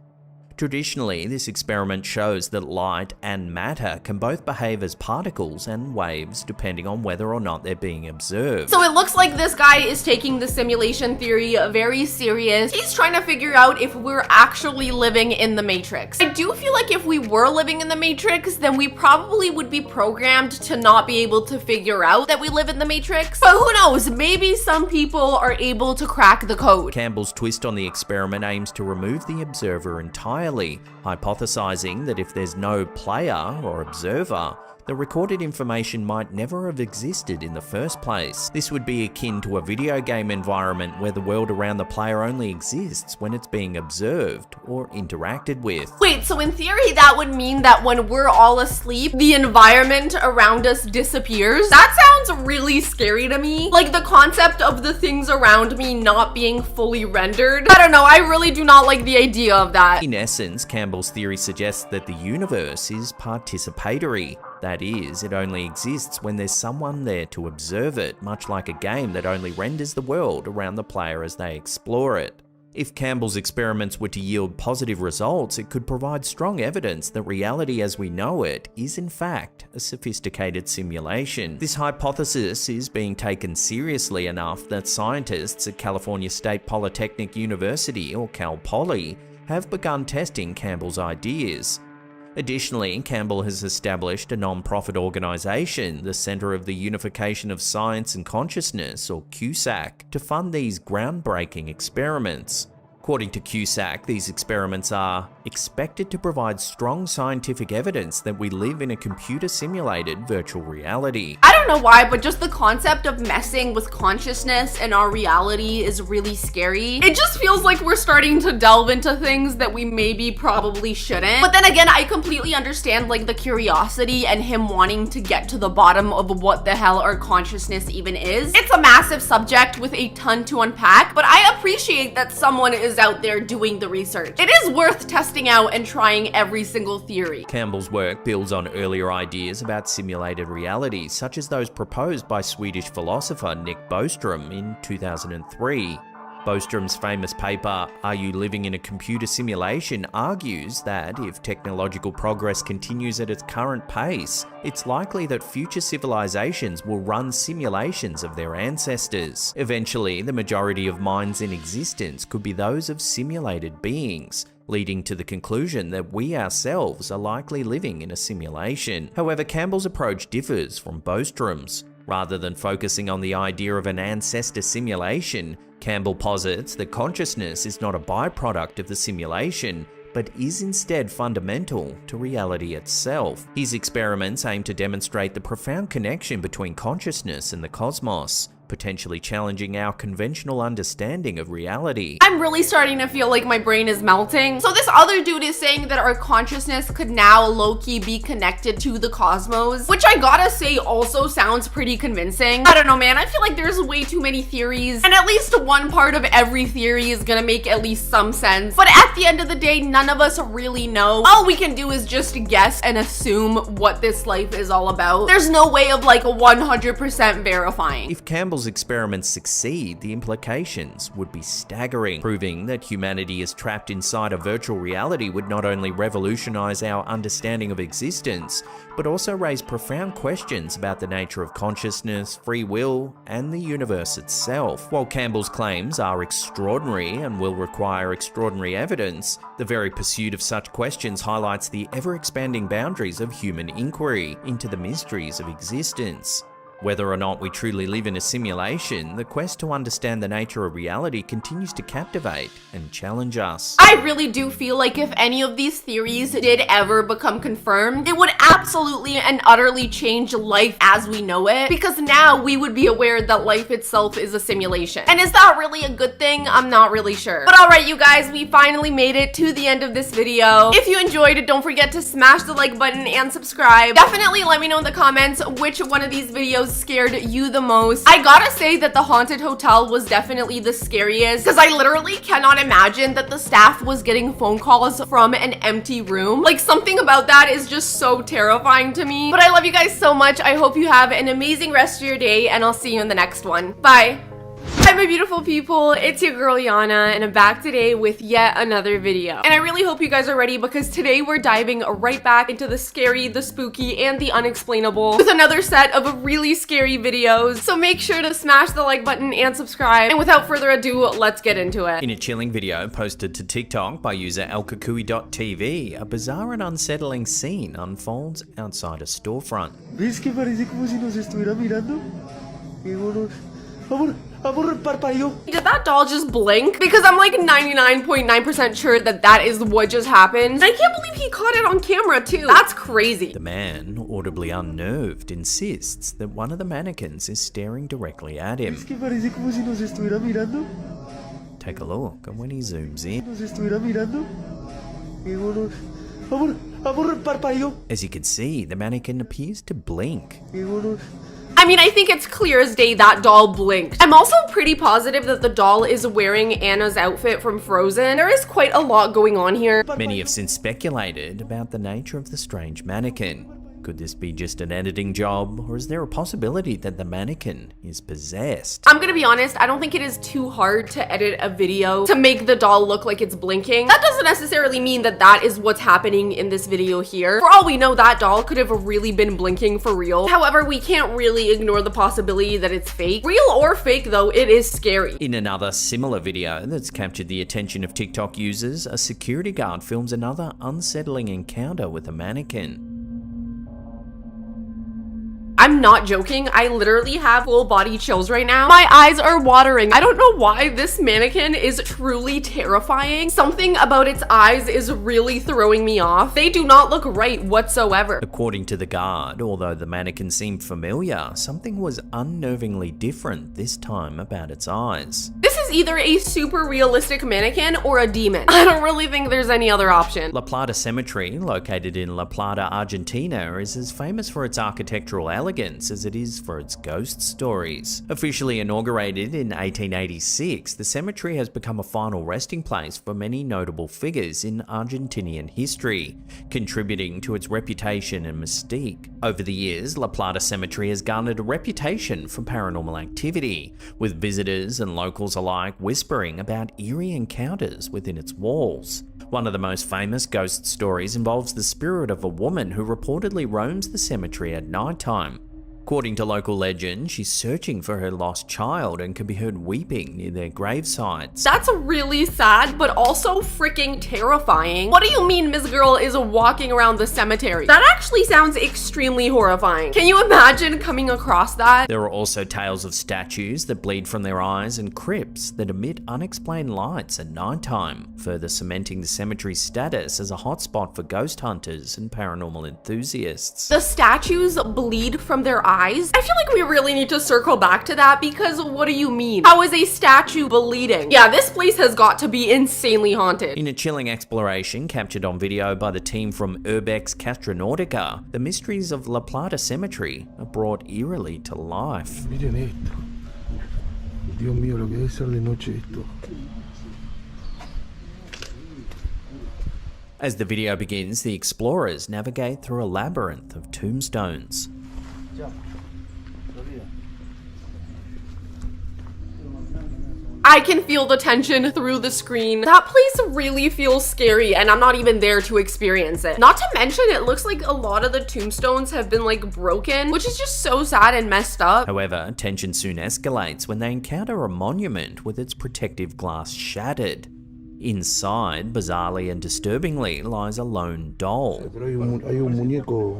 Traditionally, this experiment shows that light and matter can both behave as particles and waves depending on whether or not they're being observed. So it looks like this guy is taking the simulation theory very serious. He's trying to figure out if we're actually living in the Matrix. I do feel like if we were living in the Matrix, then we probably would be programmed to not be able to figure out that we live in the Matrix. But who knows, maybe some people are able to crack the code. Campbell's twist on the experiment aims to remove the observer entirely, hypothesizing that if there's no player or observer, the recorded information might never have existed in the first place. This would be akin to a video game environment where the world around the player only exists when it's being observed or interacted with. Wait, so in theory that would mean that when we're all asleep, the environment around us disappears? That sounds really scary to me. Like the concept of the things around me not being fully rendered. I don't know, I really do not like the idea of that. In essence, Campbell's theory suggests that the universe is participatory. That is, it only exists when there's someone there to observe it, much like a game that only renders the world around the player as they explore it. If Campbell's experiments were to yield positive results, it could provide strong evidence that reality as we know it is in fact a sophisticated simulation. This hypothesis is being taken seriously enough that scientists at California State Polytechnic University, or Cal Poly, have begun testing Campbell's ideas. Additionally, Campbell has established a non-profit organisation, the Centre of the Unification of Science and Consciousness, or CUSAC, to fund these groundbreaking experiments. According to CUSAC, these experiments are expected to provide strong scientific evidence that we live in a computer-simulated virtual reality. I don't know why, but just the concept of messing with consciousness and our reality is really scary. It just feels like we're starting to delve into things that we maybe probably shouldn't. But then again, I completely understand like the curiosity and him wanting to get to the bottom of what the hell our consciousness even is. It's a massive subject with a ton to unpack, but I appreciate that someone is out there doing the research. It is worth testing out and trying every single theory. Campbell's work builds on earlier ideas about simulated reality, such as those proposed by Swedish philosopher Nick Bostrom in 2003. Bostrom's famous paper, Are You Living in a Computer Simulation?, argues that if technological progress continues at its current pace, it's likely that future civilizations will run simulations of their ancestors. Eventually, the majority of minds in existence could be those of simulated beings, leading to the conclusion that we ourselves are likely living in a simulation. However, Campbell's approach differs from Bostrom's. Rather than focusing on the idea of an ancestor simulation, Campbell posits that consciousness is not a byproduct of the simulation, but is instead fundamental to reality itself. His experiments aim to demonstrate the profound connection between consciousness and the cosmos, potentially challenging our conventional understanding of reality. I'm really starting to feel like my brain is melting. So this other dude is saying that our consciousness could now low-key be connected to the cosmos, which I gotta say also sounds pretty convincing. I don't know, man. I feel like there's way too many theories, and at least one part of every theory is gonna make at least some sense. But at the end of the day, none of us really know. All we can do is just guess and assume what this life is all about. There's no way of like 100% verifying. If Campbell's experiments succeed, the implications would be staggering. Proving that humanity is trapped inside a virtual reality would not only revolutionize our understanding of existence, but also raise profound questions about the nature of consciousness, free will, and the universe itself. While Campbell's claims are extraordinary and will require extraordinary evidence, the very pursuit of such questions highlights the ever-expanding boundaries of human inquiry into the mysteries of existence. Whether or not we truly live in a simulation, the quest to understand the nature of reality continues to captivate and challenge us. I really do feel like if any of these theories did ever become confirmed, it would absolutely and utterly change life as we know it, because now we would be aware that life itself is a simulation. And is that really a good thing? I'm not really sure. But alright, you guys, we finally made it to the end of this video. If you enjoyed it, don't forget to smash the like button and subscribe. Definitely let me know in the comments which one of these videos scared you the most. I gotta say that the haunted hotel was definitely the scariest, because I literally cannot imagine that the staff was getting phone calls from an empty room. Like, something about that is just so terrifying to me. But I love you guys so much. I hope you have an amazing rest of your day, and I'll see you in the next one. Bye. Hi my beautiful people, it's your girl Llata, and I'm back today with yet another video. And I really hope you guys are ready, because today we're diving right back into the scary, the spooky, and the unexplainable with another set of really scary videos. So make sure to smash the like button and subscribe. And without further ado, let's get into it. In a chilling video posted to TikTok by user elkakui.tv, a bizarre and unsettling scene unfolds outside a storefront. ¿Ves que parece como si nos estuviera mirando? Vámonos. Did that doll just blink? Because I'm like 99.9% sure that that is what just happened. I can't believe he caught it on camera too. That's crazy. The man, audibly unnerved, insists that one of the mannequins is staring directly at him. Take a look, and when he zooms in, as you can see, the mannequin appears to blink. I mean, I think it's clear as day that doll blinked. I'm also pretty positive that the doll is wearing Anna's outfit from Frozen. There is quite a lot going on here. Many have since speculated about the nature of the strange mannequin. Could this be just an editing job, or is there a possibility that the mannequin is possessed? I'm gonna be honest, I don't think it is too hard to edit a video to make the doll look like it's blinking. That doesn't necessarily mean that that is what's happening in this video here. For all we know, that doll could have really been blinking for real. However, we can't really ignore the possibility that it's fake. Real or fake though, it is scary. In another similar video that's captured the attention of TikTok users, a security guard films another unsettling encounter with a mannequin. I'm not joking, I literally have full body chills right now. My eyes are watering. I don't know why this mannequin is truly terrifying. Something about its eyes is really throwing me off. They do not look right whatsoever. According to the guard, although the mannequin seemed familiar, something was unnervingly different this time about its eyes. This is either a super realistic mannequin or a demon. I don't really think there's any other option. Llata Cemetery, located in La Plata, Argentina, is as famous for its architectural elegance as it is for its ghost stories. Officially inaugurated in 1886, the cemetery has become a final resting place for many notable figures in Argentinian history, contributing to its reputation and mystique. Over the years, La Plata Cemetery has garnered a reputation for paranormal activity, with visitors and locals alike whispering about eerie encounters within its walls. One of the most famous ghost stories involves the spirit of a woman who reportedly roams the cemetery at nighttime. According to local legend, she's searching for her lost child and can be heard weeping near their gravesides. That's really sad, but also freaking terrifying. What do you mean Miss Girl is walking around the cemetery? That actually sounds extremely horrifying. Can you imagine coming across that? There are also tales of statues that bleed from their eyes and crypts that emit unexplained lights at nighttime, further cementing the cemetery's status as a hotspot for ghost hunters and paranormal enthusiasts. The statues bleed from their eyes? I feel like we really need to circle back to that, because what do you mean? How is a statue bleeding? Yeah, this place has got to be insanely haunted. In a chilling exploration captured on video by the team from Urbex Castronautica, the mysteries of La Plata Cemetery are brought eerily to life. Miren esto. Dios mío, lo que debe ser de noche esto. As the video begins, the explorers navigate through a labyrinth of tombstones. I can feel the tension through the screen. That place really feels scary, and I'm not even there to experience it. Not to mention, it looks like a lot of the tombstones have been like broken, which is just so sad and messed up. However, tension soon escalates when they encounter a monument with its protective glass shattered. Inside, bizarrely and disturbingly, lies a lone doll. Hay un muñeco.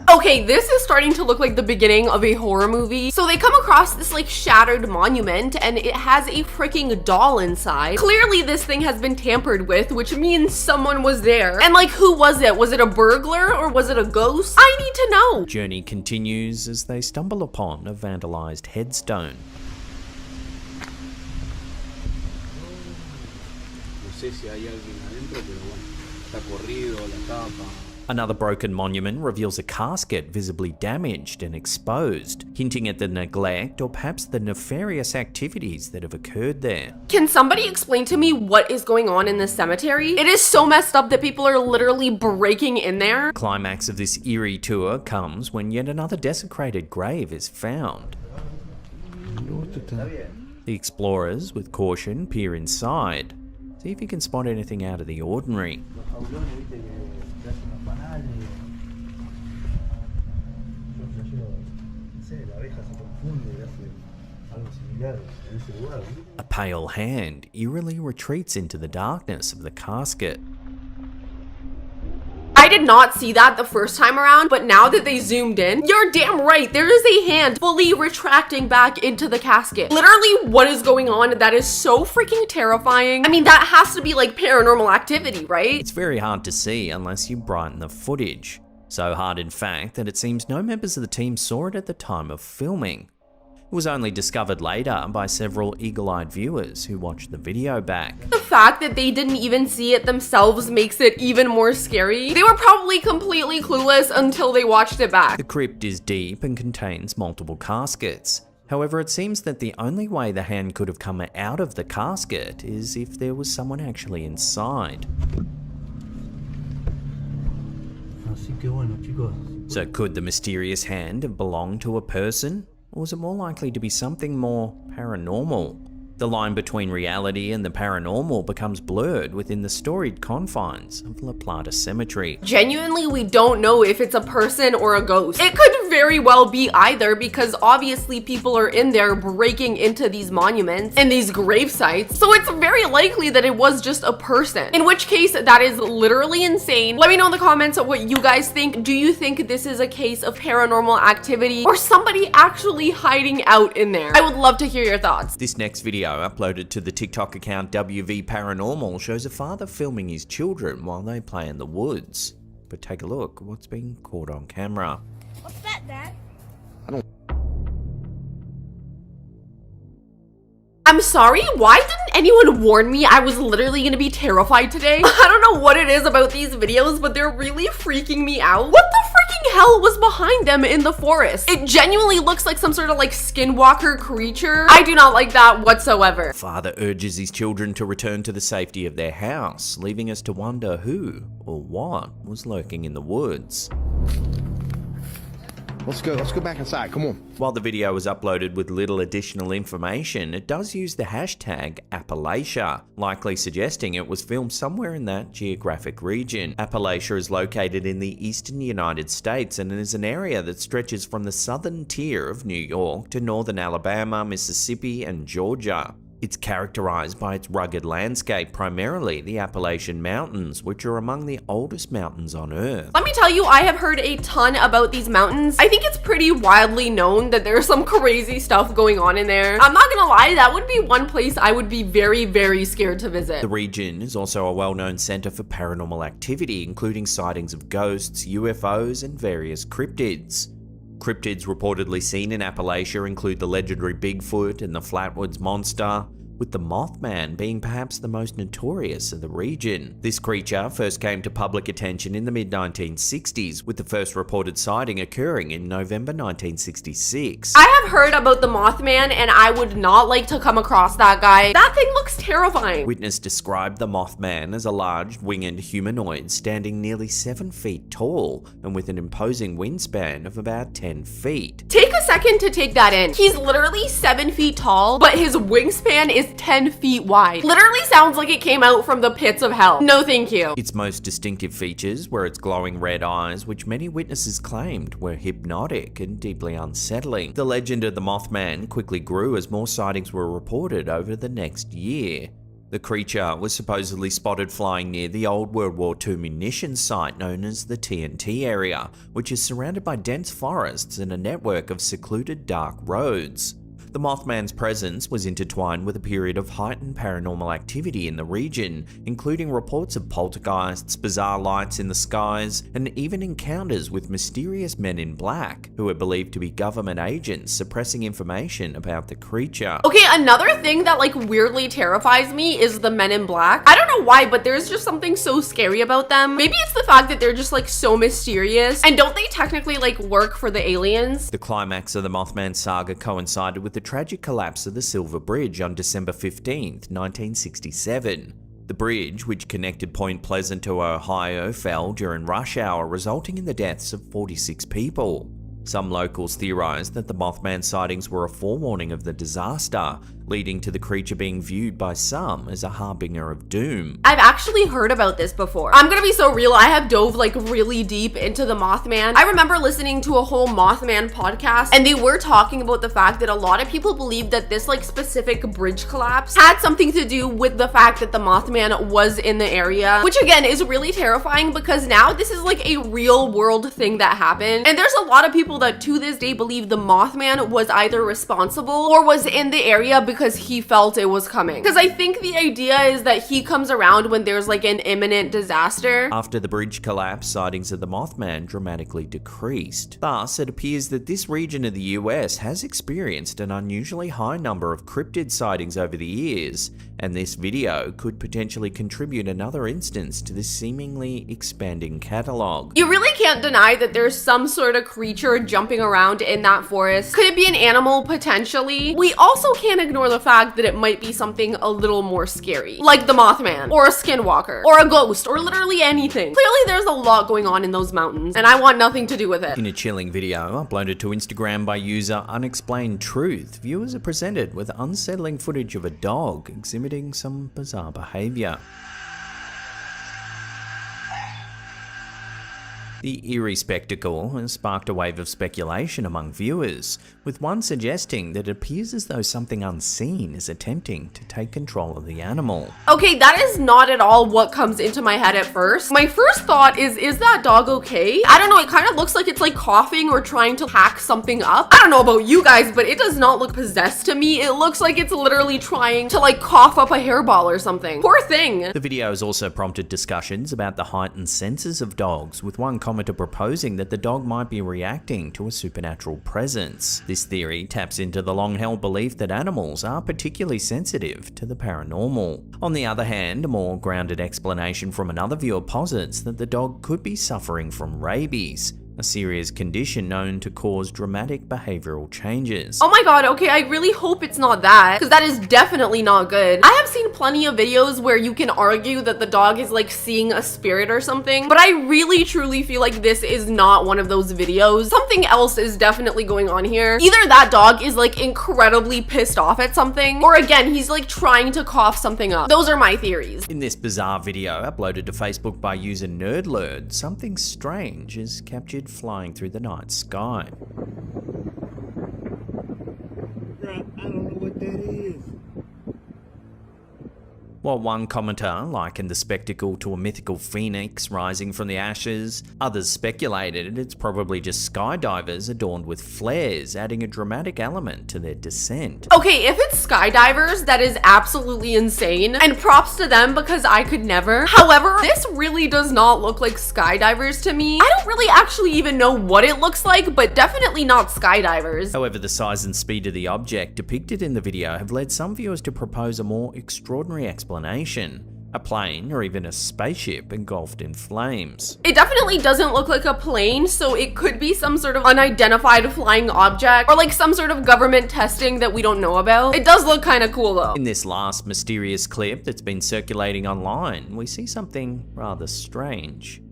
Okay, this is starting to look like the beginning of a horror movie. So they come across this like shattered monument, and it has a freaking doll inside. Clearly this thing has been tampered with, which means someone was there. And like, who was it? Was it a burglar or was it a ghost? I need to know. Journey continues as they stumble upon a vandalized headstone. Another broken monument reveals a casket visibly damaged and exposed, hinting at the neglect or perhaps the nefarious activities that have occurred there. Can somebody explain to me what is going on in this cemetery? It is so messed up that people are literally breaking in there. Climax of this eerie tour comes when yet another desecrated grave is found. The explorers, with caution, peer inside. See if you can spot anything out of the ordinary. A pale hand eerily retreats into the darkness of the casket. I did not see that the first time around, but now that they zoomed in, you're damn right, there is a hand fully retracting back into the casket. Literally, what is going on? That is so freaking terrifying. I mean, that has to be like paranormal activity, right? It's very hard to see unless you brighten the footage. So hard, in fact, that it seems no members of the team saw it at the time of filming. It was only discovered later by several eagle-eyed viewers who watched the video back. The fact that they didn't even see it themselves makes it even more scary. They were probably completely clueless until they watched it back. The crypt is deep and contains multiple caskets. However, it seems that the only way the hand could have come out of the casket is if there was someone actually inside. So could the mysterious hand have belonged to a person? Or was it more likely to be something more paranormal? The line between reality and the paranormal becomes blurred within the storied confines of Llata Cemetery. Genuinely, we don't know if it's a person or a ghost. It could very well be either, because obviously people are in there breaking into these monuments and these grave sites, so it's very likely that it was just a person. In which case, that is literally insane. Let me know in the comments what you guys think. Do you think this is a case of paranormal activity or somebody actually hiding out in there? I would love to hear your thoughts. This next video, uploaded to the TikTok account WV Paranormal, shows a father filming his children while they play in the woods. But take a look what's being caught on camera. What's that, Dad? I'm sorry, why didn't anyone warn me I was literally gonna be terrified today? I don't know what it is about these videos, but they're really freaking me out. What the freaking hell was behind them in the forest? It genuinely looks like some sort of like skinwalker creature. I do not like that whatsoever. Father urges his children to return to the safety of their house, leaving us to wonder who or what was lurking in the woods. Let's go back inside, come on. While the video was uploaded with little additional information, it does use the hashtag Appalachia, likely suggesting it was filmed somewhere in that geographic region. Appalachia is located in the eastern United States and is an area that stretches from the southern tier of New York to northern Alabama, Mississippi, and Georgia. It's characterized by its rugged landscape, primarily the Appalachian Mountains, which are among the oldest mountains on Earth. Let me tell you, I have heard a ton about these mountains. I think it's pretty widely known that there's some crazy stuff going on in there. I'm not gonna lie, that would be one place I would be very, very scared to visit. The region is also a well-known center for paranormal activity, including sightings of ghosts, UFOs, and various cryptids. Cryptids reportedly seen in Appalachia include the legendary Bigfoot and the Flatwoods Monster, with the Mothman being perhaps the most notorious of the region. This creature first came to public attention in the mid-1960s, with the first reported sighting occurring in November 1966. I have heard about the Mothman, and I would not like to come across that guy. That thing looks terrifying. Witness described the Mothman as a large, winged humanoid standing nearly 7 feet tall and with an imposing wingspan of about 10 feet. Take a second to take that in. He's literally 7 feet tall, but his wingspan is 10 feet wide. Literally sounds like it came out from the pits of hell. No thank you. Its most distinctive features were its glowing red eyes, which many witnesses claimed were hypnotic and deeply unsettling. The legend of the Mothman quickly grew as more sightings were reported over the next year. The creature was supposedly spotted flying near the old World War II munitions site known as the TNT area, which is surrounded by dense forests and a network of secluded dark roads. The Mothman's presence was intertwined with a period of heightened paranormal activity in the region, including reports of poltergeists, bizarre lights in the skies, and even encounters with mysterious men in black, who are believed to be government agents suppressing information about the creature. Okay, another thing that like weirdly terrifies me is the men in black. I don't know why, but there's just something so scary about them. Maybe it's the fact that they're just like so mysterious, and don't they technically like work for the aliens? The climax of the Mothman saga coincided with the tragic collapse of the Silver Bridge on December 15th, 1967. The bridge, which connected Point Pleasant to Ohio, fell during rush hour, resulting in the deaths of 46 people. Some locals theorized that the Mothman sightings were a forewarning of the disaster, leading to the creature being viewed by some as a harbinger of doom. I've actually heard about this before. I'm gonna be so real, I have dove like really deep into the Mothman. I remember listening to a whole Mothman podcast, and they were talking about the fact that a lot of people believe that this like specific bridge collapse had something to do with the fact that the Mothman was in the area, which again is really terrifying because now this is like a real world thing that happened. And there's a lot of people that to this day believe the Mothman was either responsible or was in the area because he felt it was coming. Because I think the idea is that he comes around when there's like an imminent disaster. After the bridge collapse, sightings of the Mothman dramatically decreased. Thus, it appears that this region of the US has experienced an unusually high number of cryptid sightings over the years, and this video could potentially contribute another instance to this seemingly expanding catalogue. You really can't deny that there's some sort of creature jumping around in that forest. Could it be an animal? Potentially. We also can't ignore the fact that it might be something a little more scary, like the Mothman, or a skinwalker, or a ghost, or literally anything. Clearly there's a lot going on in those mountains, and I want nothing to do with it. In a chilling video uploaded to Instagram by user Unexplained Truth, viewers are presented with unsettling footage of a dog exhibiting some bizarre behaviour. The eerie spectacle has sparked a wave of speculation among viewers, with one suggesting that it appears as though something unseen is attempting to take control of the animal. Okay, that is not at all what comes into my head at first. My first thought is that dog okay? I don't know, it kind of looks like it's like coughing or trying to hack something up. I don't know about you guys, but it does not look possessed to me. It looks like it's literally trying to like cough up a hairball or something. Poor thing. The video has also prompted discussions about the heightened senses of dogs, with one commenter proposing that the dog might be reacting to a supernatural presence. This theory taps into the long-held belief that animals are particularly sensitive to the paranormal. On the other hand, a more grounded explanation from another viewer posits that the dog could be suffering from rabies, a serious condition known to cause dramatic behavioral changes. Oh my god, okay, I really hope it's not that, because that is definitely not good. I have seen plenty of videos where you can argue that the dog is like seeing a spirit or something, but I really truly feel like this is not one of those videos. Something else is definitely going on here. Either that dog is like incredibly pissed off at something, or again, he's like trying to cough something up. Those are my theories. In this bizarre video uploaded to Facebook by user Nerdlord, something strange is captured flying through the night sky. I don't know what that is. While one commenter likened the spectacle to a mythical phoenix rising from the ashes, others speculated it's probably just skydivers adorned with flares, adding a dramatic element to their descent. Okay, if it's skydivers, that is absolutely insane, and props to them because I could never. However, this really does not look like skydivers to me. I don't really actually even know what it looks like, but definitely not skydivers. However, the size and speed of the object depicted in the video have led some viewers to propose a more extraordinary explanation. A plane or even a spaceship engulfed in flames. It definitely doesn't look like a plane, so it could be some sort of unidentified flying object or like some sort of government testing that we don't know about. It does look kind of cool though. In this last mysterious clip that's been circulating online, we see something rather strange.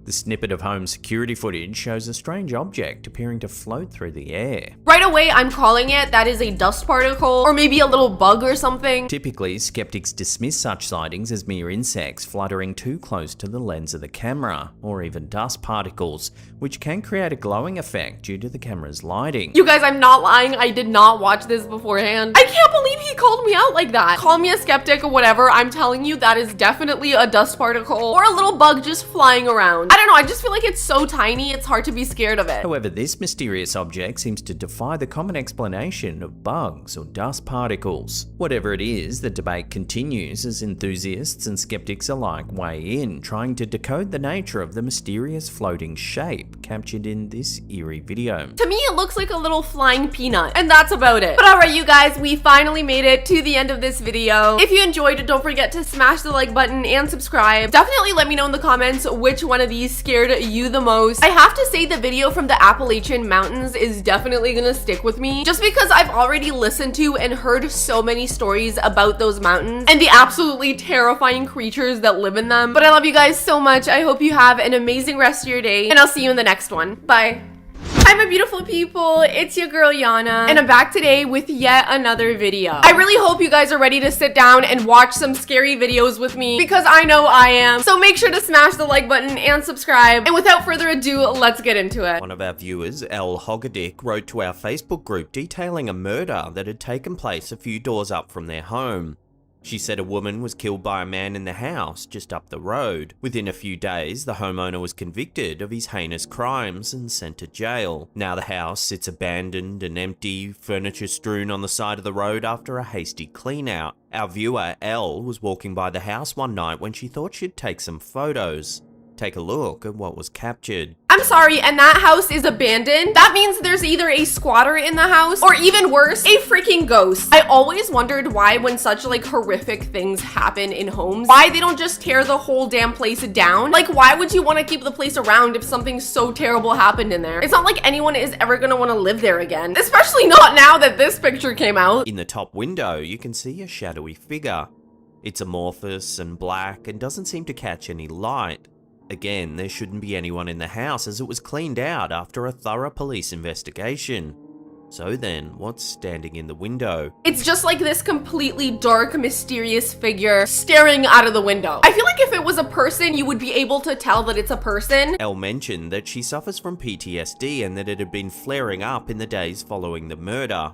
The snippet of home security footage shows a strange object appearing to float through the air. Right away, I'm calling it that is a dust particle or maybe a little bug or something. Typically, skeptics dismiss such sightings as mere insects fluttering too close to the lens of the camera, or even dust particles, which can create a glowing effect due to the camera's lighting. You guys, I'm not lying, I did not watch this beforehand. I can't believe he called me out like that. Call me a skeptic or whatever, I'm telling you that is definitely a dust particle or a little bug just flying around. I don't know, I just feel like it's so tiny, it's hard to be scared of it. However, this mysterious object seems to defy the common explanation of bugs or dust particles. Whatever it is, the debate continues as enthusiasts and skeptics alike weigh in, trying to decode the nature of the mysterious floating shape captured in this eerie video. To me, it looks like a little flying peanut, and that's about it. But alright, you guys, we finally made it to the end of this video. If you enjoyed it, don't forget to smash the like button and subscribe. Definitely let me know in the comments which one of these scared you the most. I have to say the video from the Appalachian Mountains is definitely gonna stick with me, just because I've already listened to and heard so many stories about those mountains and the absolutely terrifying creatures that live in them. But I love you guys so much. I hope you have an amazing rest of your day, and I'll see you in the next one. Bye. Hi my beautiful people, it's your girl Llata, and I'm back today with yet another video. I really hope you guys are ready to sit down and watch some scary videos with me, because I know I am. So make sure to smash the like button and subscribe, and without further ado, let's get into it. One of our viewers, L. Hoggadick, wrote to our Facebook group detailing a murder that had taken place a few doors up from their home. She said a woman was killed by a man in the house just up the road. Within a few days, the homeowner was convicted of his heinous crimes and sent to jail. Now the house sits abandoned and empty, furniture strewn on the side of the road after a hasty clean out. Our viewer, L, was walking by the house one night when she thought she'd take some photos. Take a look at what was captured. I'm sorry, and that house is abandoned? That means there's either a squatter in the house, or even worse, a freaking ghost. I always wondered why when such like horrific things happen in homes, why they don't just tear the whole damn place down. Like, why would you want to keep the place around if something so terrible happened in there? It's not like anyone is ever gonna want to live there again, especially not now that this picture came out. In the top window, you can see a shadowy figure. It's amorphous and black and doesn't seem to catch any light. Again, there shouldn't be anyone in the house as it was cleaned out after a thorough police investigation. So then, what's standing in the window? It's just like this completely dark, mysterious figure staring out of the window. I feel like if it was a person, you would be able to tell that it's a person. Elle mentioned that she suffers from PTSD and that it had been flaring up in the days following the murder.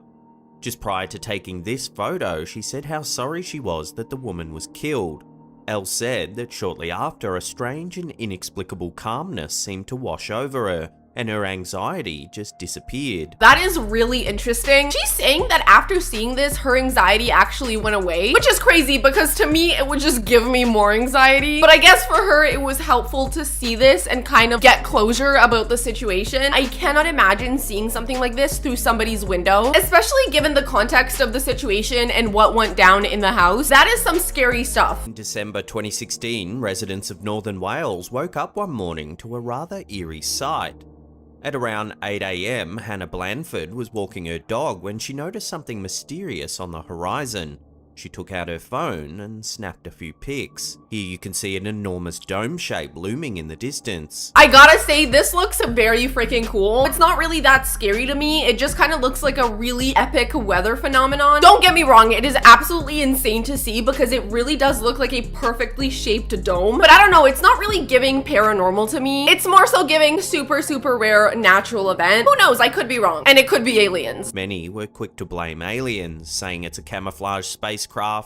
Just prior to taking this photo, she said how sorry she was that the woman was killed. Elle said that shortly after, a strange and inexplicable calmness seemed to wash over her, and her anxiety just disappeared. That is really interesting. She's saying that after seeing this, her anxiety actually went away, which is crazy because to me, it would just give me more anxiety. But I guess for her, it was helpful to see this and kind of get closure about the situation. I cannot imagine seeing something like this through somebody's window, especially given the context of the situation and what went down in the house. That is some scary stuff. In December 2016, residents of Northern Wales woke up one morning to a rather eerie sight. At around 8 AM, Hannah Blandford was walking her dog when she noticed something mysterious on the horizon. She took out her phone and snapped a few pics. Here you can see an enormous dome shape looming in the distance. I gotta say, this looks very freaking cool. It's not really that scary to me. It just kind of looks like a really epic weather phenomenon. Don't get me wrong, it is absolutely insane to see because it really does look like a perfectly shaped dome. But I don't know, it's not really giving paranormal to me. It's more so giving super, super rare natural event. Who knows, I could be wrong. And it could be aliens. Many were quick to blame aliens, saying it's a camouflage spacecraft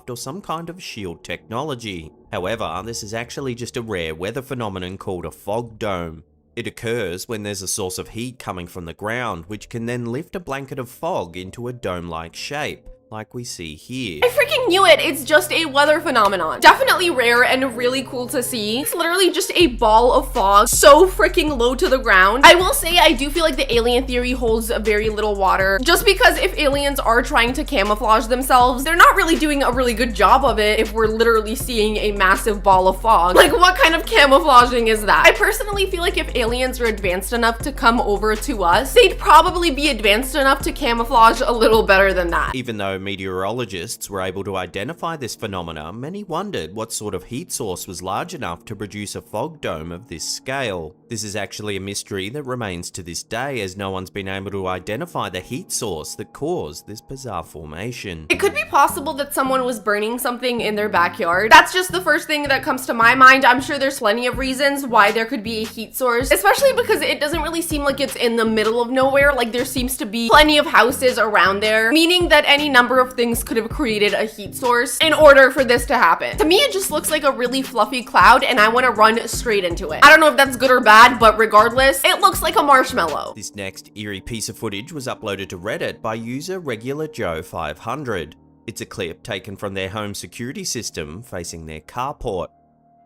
or some kind of shield technology. However, this is actually just a rare weather phenomenon called a fog dome. It occurs when there's a source of heat coming from the ground, which can then lift a blanket of fog into a dome-like shape, like we see here. I freaking knew it! It's just a weather phenomenon. Definitely rare and really cool to see. It's literally just a ball of fog so freaking low to the ground. I will say I do feel like the alien theory holds very little water, just because if aliens are trying to camouflage themselves, they're not really doing a really good job of it if we're literally seeing a massive ball of fog. Like, what kind of camouflaging is that? I personally feel like if aliens are advanced enough to come over to us, they'd probably be advanced enough to camouflage a little better than that. Even though meteorologists were able to identify this phenomena, many wondered what sort of heat source was large enough to produce a fog dome of this scale. This is actually a mystery that remains to this day, as no one's been able to identify the heat source that caused this bizarre formation. It could be possible that someone was burning something in their backyard. That's just the first thing that comes to my mind. I'm sure there's plenty of reasons why there could be a heat source, especially because it doesn't really seem like it's in the middle of nowhere. Like, there seems to be plenty of houses around there, meaning that any number of things could have created a heat source in order for this to happen. To me, it just looks like a really fluffy cloud and I want to run straight into it. I don't know if that's good or bad, but regardless, it looks like a marshmallow. This next eerie piece of footage was uploaded to Reddit by user Regular Joe 500. It's a clip taken from their home security system facing their carport.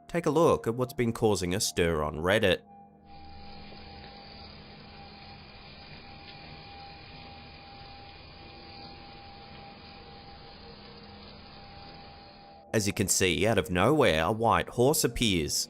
Take a look at what's been causing a stir on Reddit. As you can see, out of nowhere, a white horse appears.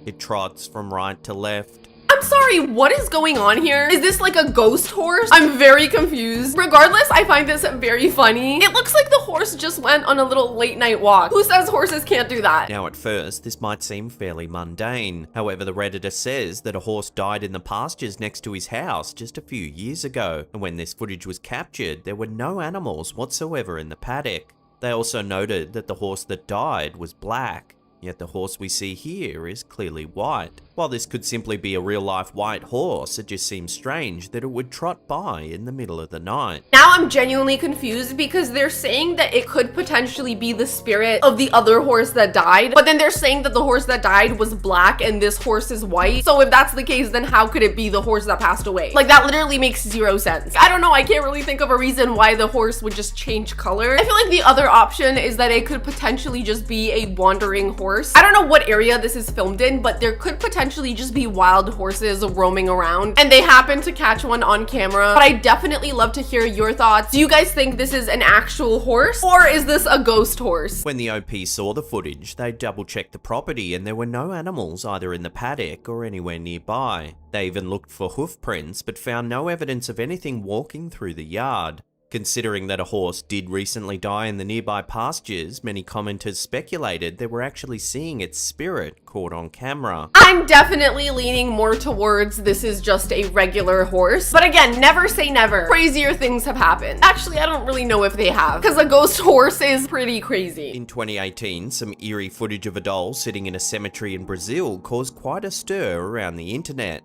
It trots from right to left. I'm sorry, what is going on here? Is this like a ghost horse? I'm very confused. Regardless, I find this very funny. It looks like the horse just went on a little late night walk. Who says horses can't do that? Now at first, this might seem fairly mundane. However, the Redditor says that a horse died in the pastures next to his house just a few years ago. And when this footage was captured, there were no animals whatsoever in the paddock. They also noted that the horse that died was black. Yet the horse we see here is clearly white. While this could simply be a real-life white horse, it just seems strange that it would trot by in the middle of the night. Now I'm genuinely confused because they're saying that it could potentially be the spirit of the other horse that died, but then they're saying that the horse that died was black and this horse is white. So if that's the case, then how could it be the horse that passed away? Like, that literally makes zero sense. I don't know, I can't really think of a reason why the horse would just change color. I feel like the other option is that it could potentially just be a wandering horse. I don't know what area this is filmed in, but there could potentially just be wild horses roaming around and they happen to catch one on camera. But I definitely love to hear your thoughts. Do you guys think this is an actual horse or is this a ghost horse? When the OP saw the footage, they double-checked the property and there were no animals either in the paddock or anywhere nearby. They even looked for hoof prints but found no evidence of anything walking through the yard. Considering that a horse did recently die in the nearby pastures, many commenters speculated they were actually seeing its spirit caught on camera. I'm definitely leaning more towards this is just a regular horse. But again, never say never. Crazier things have happened. Actually, I don't really know if they have, because a ghost horse is pretty crazy. In 2018, some eerie footage of a doll sitting in a cemetery in Brazil caused quite a stir around the internet.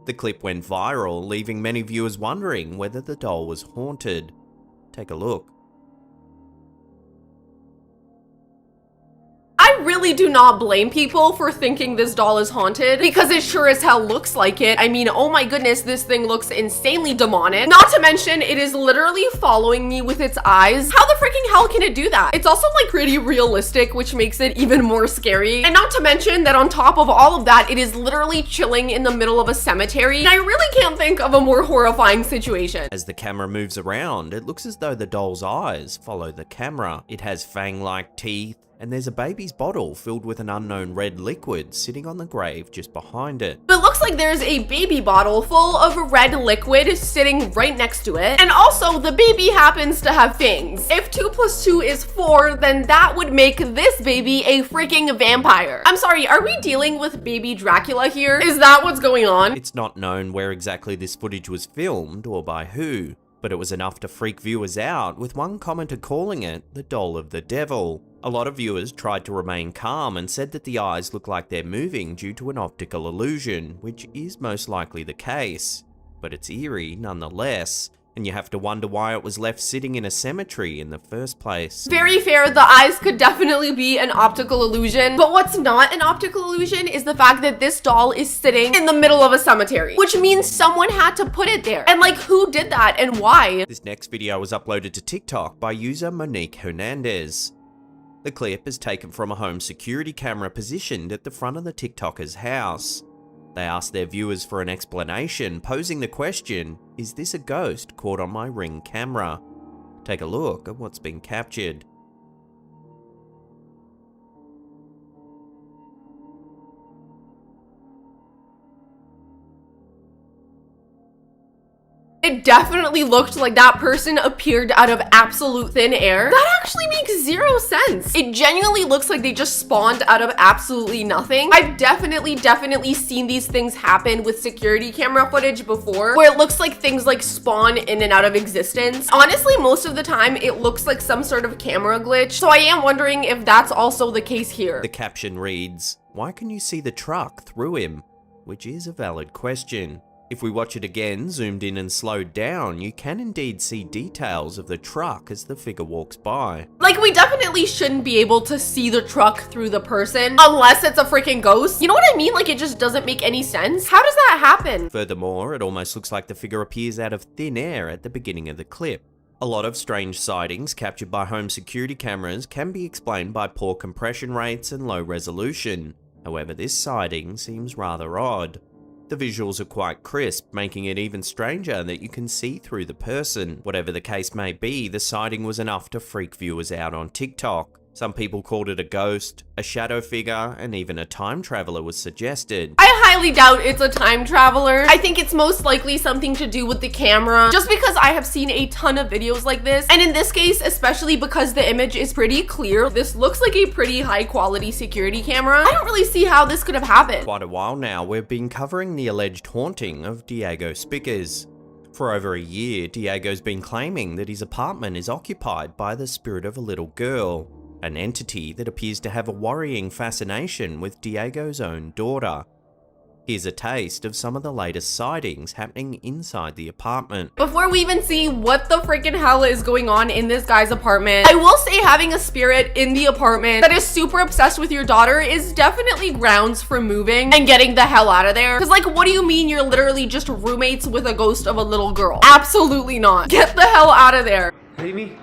The clip went viral, leaving many viewers wondering whether the doll was haunted. Take a look. I really do not blame people for thinking this doll is haunted because it sure as hell looks like it. I mean, oh my goodness, this thing looks insanely demonic. Not to mention, it is literally following me with its eyes. How the freaking hell can it do that? It's also like pretty realistic, which makes it even more scary. And not to mention that on top of all of that, it is literally chilling in the middle of a cemetery. And I really can't think of a more horrifying situation. As the camera moves around, it looks as though the doll's eyes follow the camera. It has fang-like teeth, and there's a baby's bottle filled with an unknown red liquid sitting on the grave just behind it. It looks like there's a baby bottle full of red liquid sitting right next to it. And also, the baby happens to have fangs. If 2 + 2 is 4, then that would make this baby a freaking vampire. I'm sorry, are we dealing with baby Dracula here? Is that what's going on? It's not known where exactly this footage was filmed or by who, but it was enough to freak viewers out, with one commenter calling it the doll of the devil. A lot of viewers tried to remain calm and said that the eyes look like they're moving due to an optical illusion, which is most likely the case. But it's eerie nonetheless, and you have to wonder why it was left sitting in a cemetery in the first place. Very fair, the eyes could definitely be an optical illusion, but what's not an optical illusion is the fact that this doll is sitting in the middle of a cemetery, which means someone had to put it there. And like, who did that and why? This next video was uploaded to TikTok by user Monique Hernandez. The clip is taken from a home security camera positioned at the front of the TikToker's house. They asked their viewers for an explanation, posing the question, is this a ghost caught on my Ring camera? Take a look at what's been captured. It definitely looked like that person appeared out of absolute thin air. That actually makes zero sense. It genuinely looks like they just spawned out of absolutely nothing. I've definitely seen these things happen with security camera footage before, where it looks like things like spawn in and out of existence. Honestly, most of the time, it looks like some sort of camera glitch, so I am wondering if that's also the case here. The caption reads, "Why can you see the truck through him?" Which is a valid question. If we watch it again, zoomed in and slowed down, you can indeed see details of the truck as the figure walks by. Like, we definitely shouldn't be able to see the truck through the person unless it's a freaking ghost. You know what I mean? Like, it just doesn't make any sense. How does that happen? Furthermore, it almost looks like the figure appears out of thin air at the beginning of the clip. A lot of strange sightings captured by home security cameras can be explained by poor compression rates and low resolution. However, this sighting seems rather odd. The visuals are quite crisp, making it even stranger that you can see through the person. Whatever the case may be, the sighting was enough to freak viewers out on TikTok. Some people called it a ghost, a shadow figure, and even a time traveler was suggested. I highly doubt it's a time traveler. I think it's most likely something to do with the camera, just because I have seen a ton of videos like this. And in this case, especially because the image is pretty clear, this looks like a pretty high quality security camera. I don't really see how this could have happened. Quite a while now, we've been covering the alleged haunting of Diego Spickers. For over a year, Diego's been claiming that his apartment is occupied by the spirit of a little girl, an entity that appears to have a worrying fascination with Diego's own daughter. Here's a taste of some of the latest sightings happening inside the apartment. Before we even see what the freaking hell is going on in this guy's apartment, I will say having a spirit in the apartment that is super obsessed with your daughter is definitely grounds for moving and getting the hell out of there. Because like, what do you mean you're literally just roommates with a ghost of a little girl? Absolutely not. Get the hell out of there. Amy?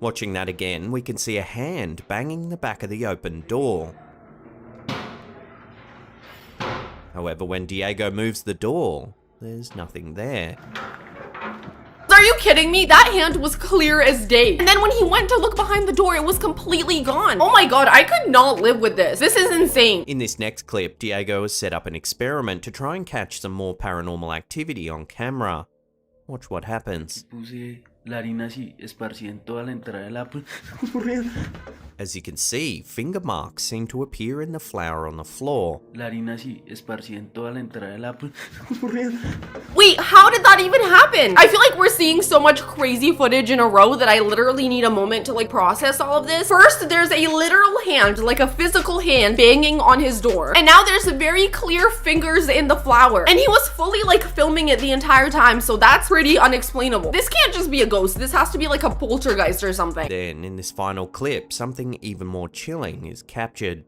Watching that again, we can see a hand banging the back of the open door. However, when Diego moves the door, there's nothing there. Are you kidding me? That hand was clear as day. And then when he went to look behind the door, it was completely gone. Oh my god, I could not live with this. This is insane. In this next clip, Diego has set up an experiment to try and catch some more paranormal activity on camera. Watch what happens. As you can see, finger marks seem to appear in the flour on the floor. Wait, how did that even happen? I feel like we're seeing so much crazy footage in a row that I literally need a moment to like process all of this. First, there's a literal hand, like a physical hand, banging on his door. And now there's very clear fingers in the flour. And he was fully like filming it the entire time, so that's pretty unexplainable. This can't just be a ghost. This has to be like a poltergeist or something. Then, in this final clip, something even more chilling is captured.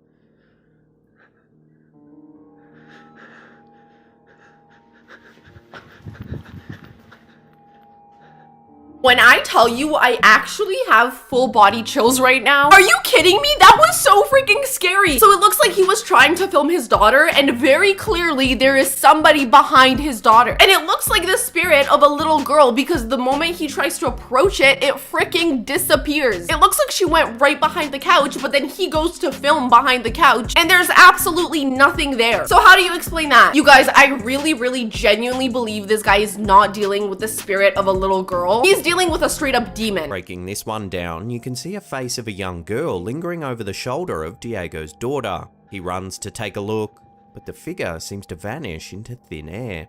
When I tell you I actually have full body chills right now, are you kidding me? That was so freaking scary. So it looks like he was trying to film his daughter, and very clearly there is somebody behind his daughter. And it looks like the spirit of a little girl, because the moment he tries to approach it, it freaking disappears. It looks like she went right behind the couch, but then he goes to film behind the couch and there's absolutely nothing there. So how do you explain that? You guys, I really genuinely believe this guy is not dealing with the spirit of a little girl. He's dealing with a straight up demon. Breaking this one down, you can see a face of a young girl lingering over the shoulder of Diego's daughter. He runs to take a look, but the figure seems to vanish into thin air.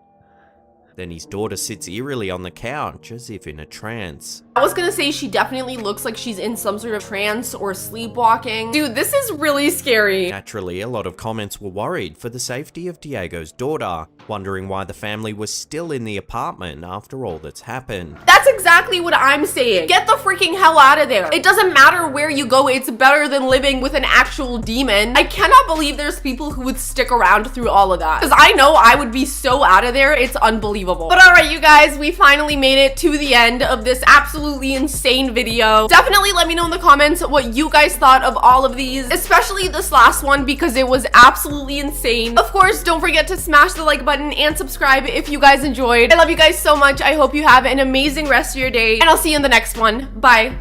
Then his daughter sits eerily on the couch as if in a trance. I was gonna say she definitely looks like she's in some sort of trance or sleepwalking. Dude, this is really scary. Naturally, a lot of comments were worried for the safety of Diego's daughter, wondering why the family was still in the apartment after all that's happened. That's exactly what I'm saying. Get the freaking hell out of there. It doesn't matter where you go, it's better than living with an actual demon. I cannot believe there's people who would stick around through all of that. Because I know I would be so out of there, it's unbelievable. But alright, you guys, we finally made it to the end of this absolutely insane video. Definitely let me know in the comments what you guys thought of all of these, especially this last one because it was absolutely insane. Of course, don't forget to smash the like button and subscribe if you guys enjoyed. I love you guys so much. I hope you have an amazing rest of your day, and I'll see you in the next one. Bye.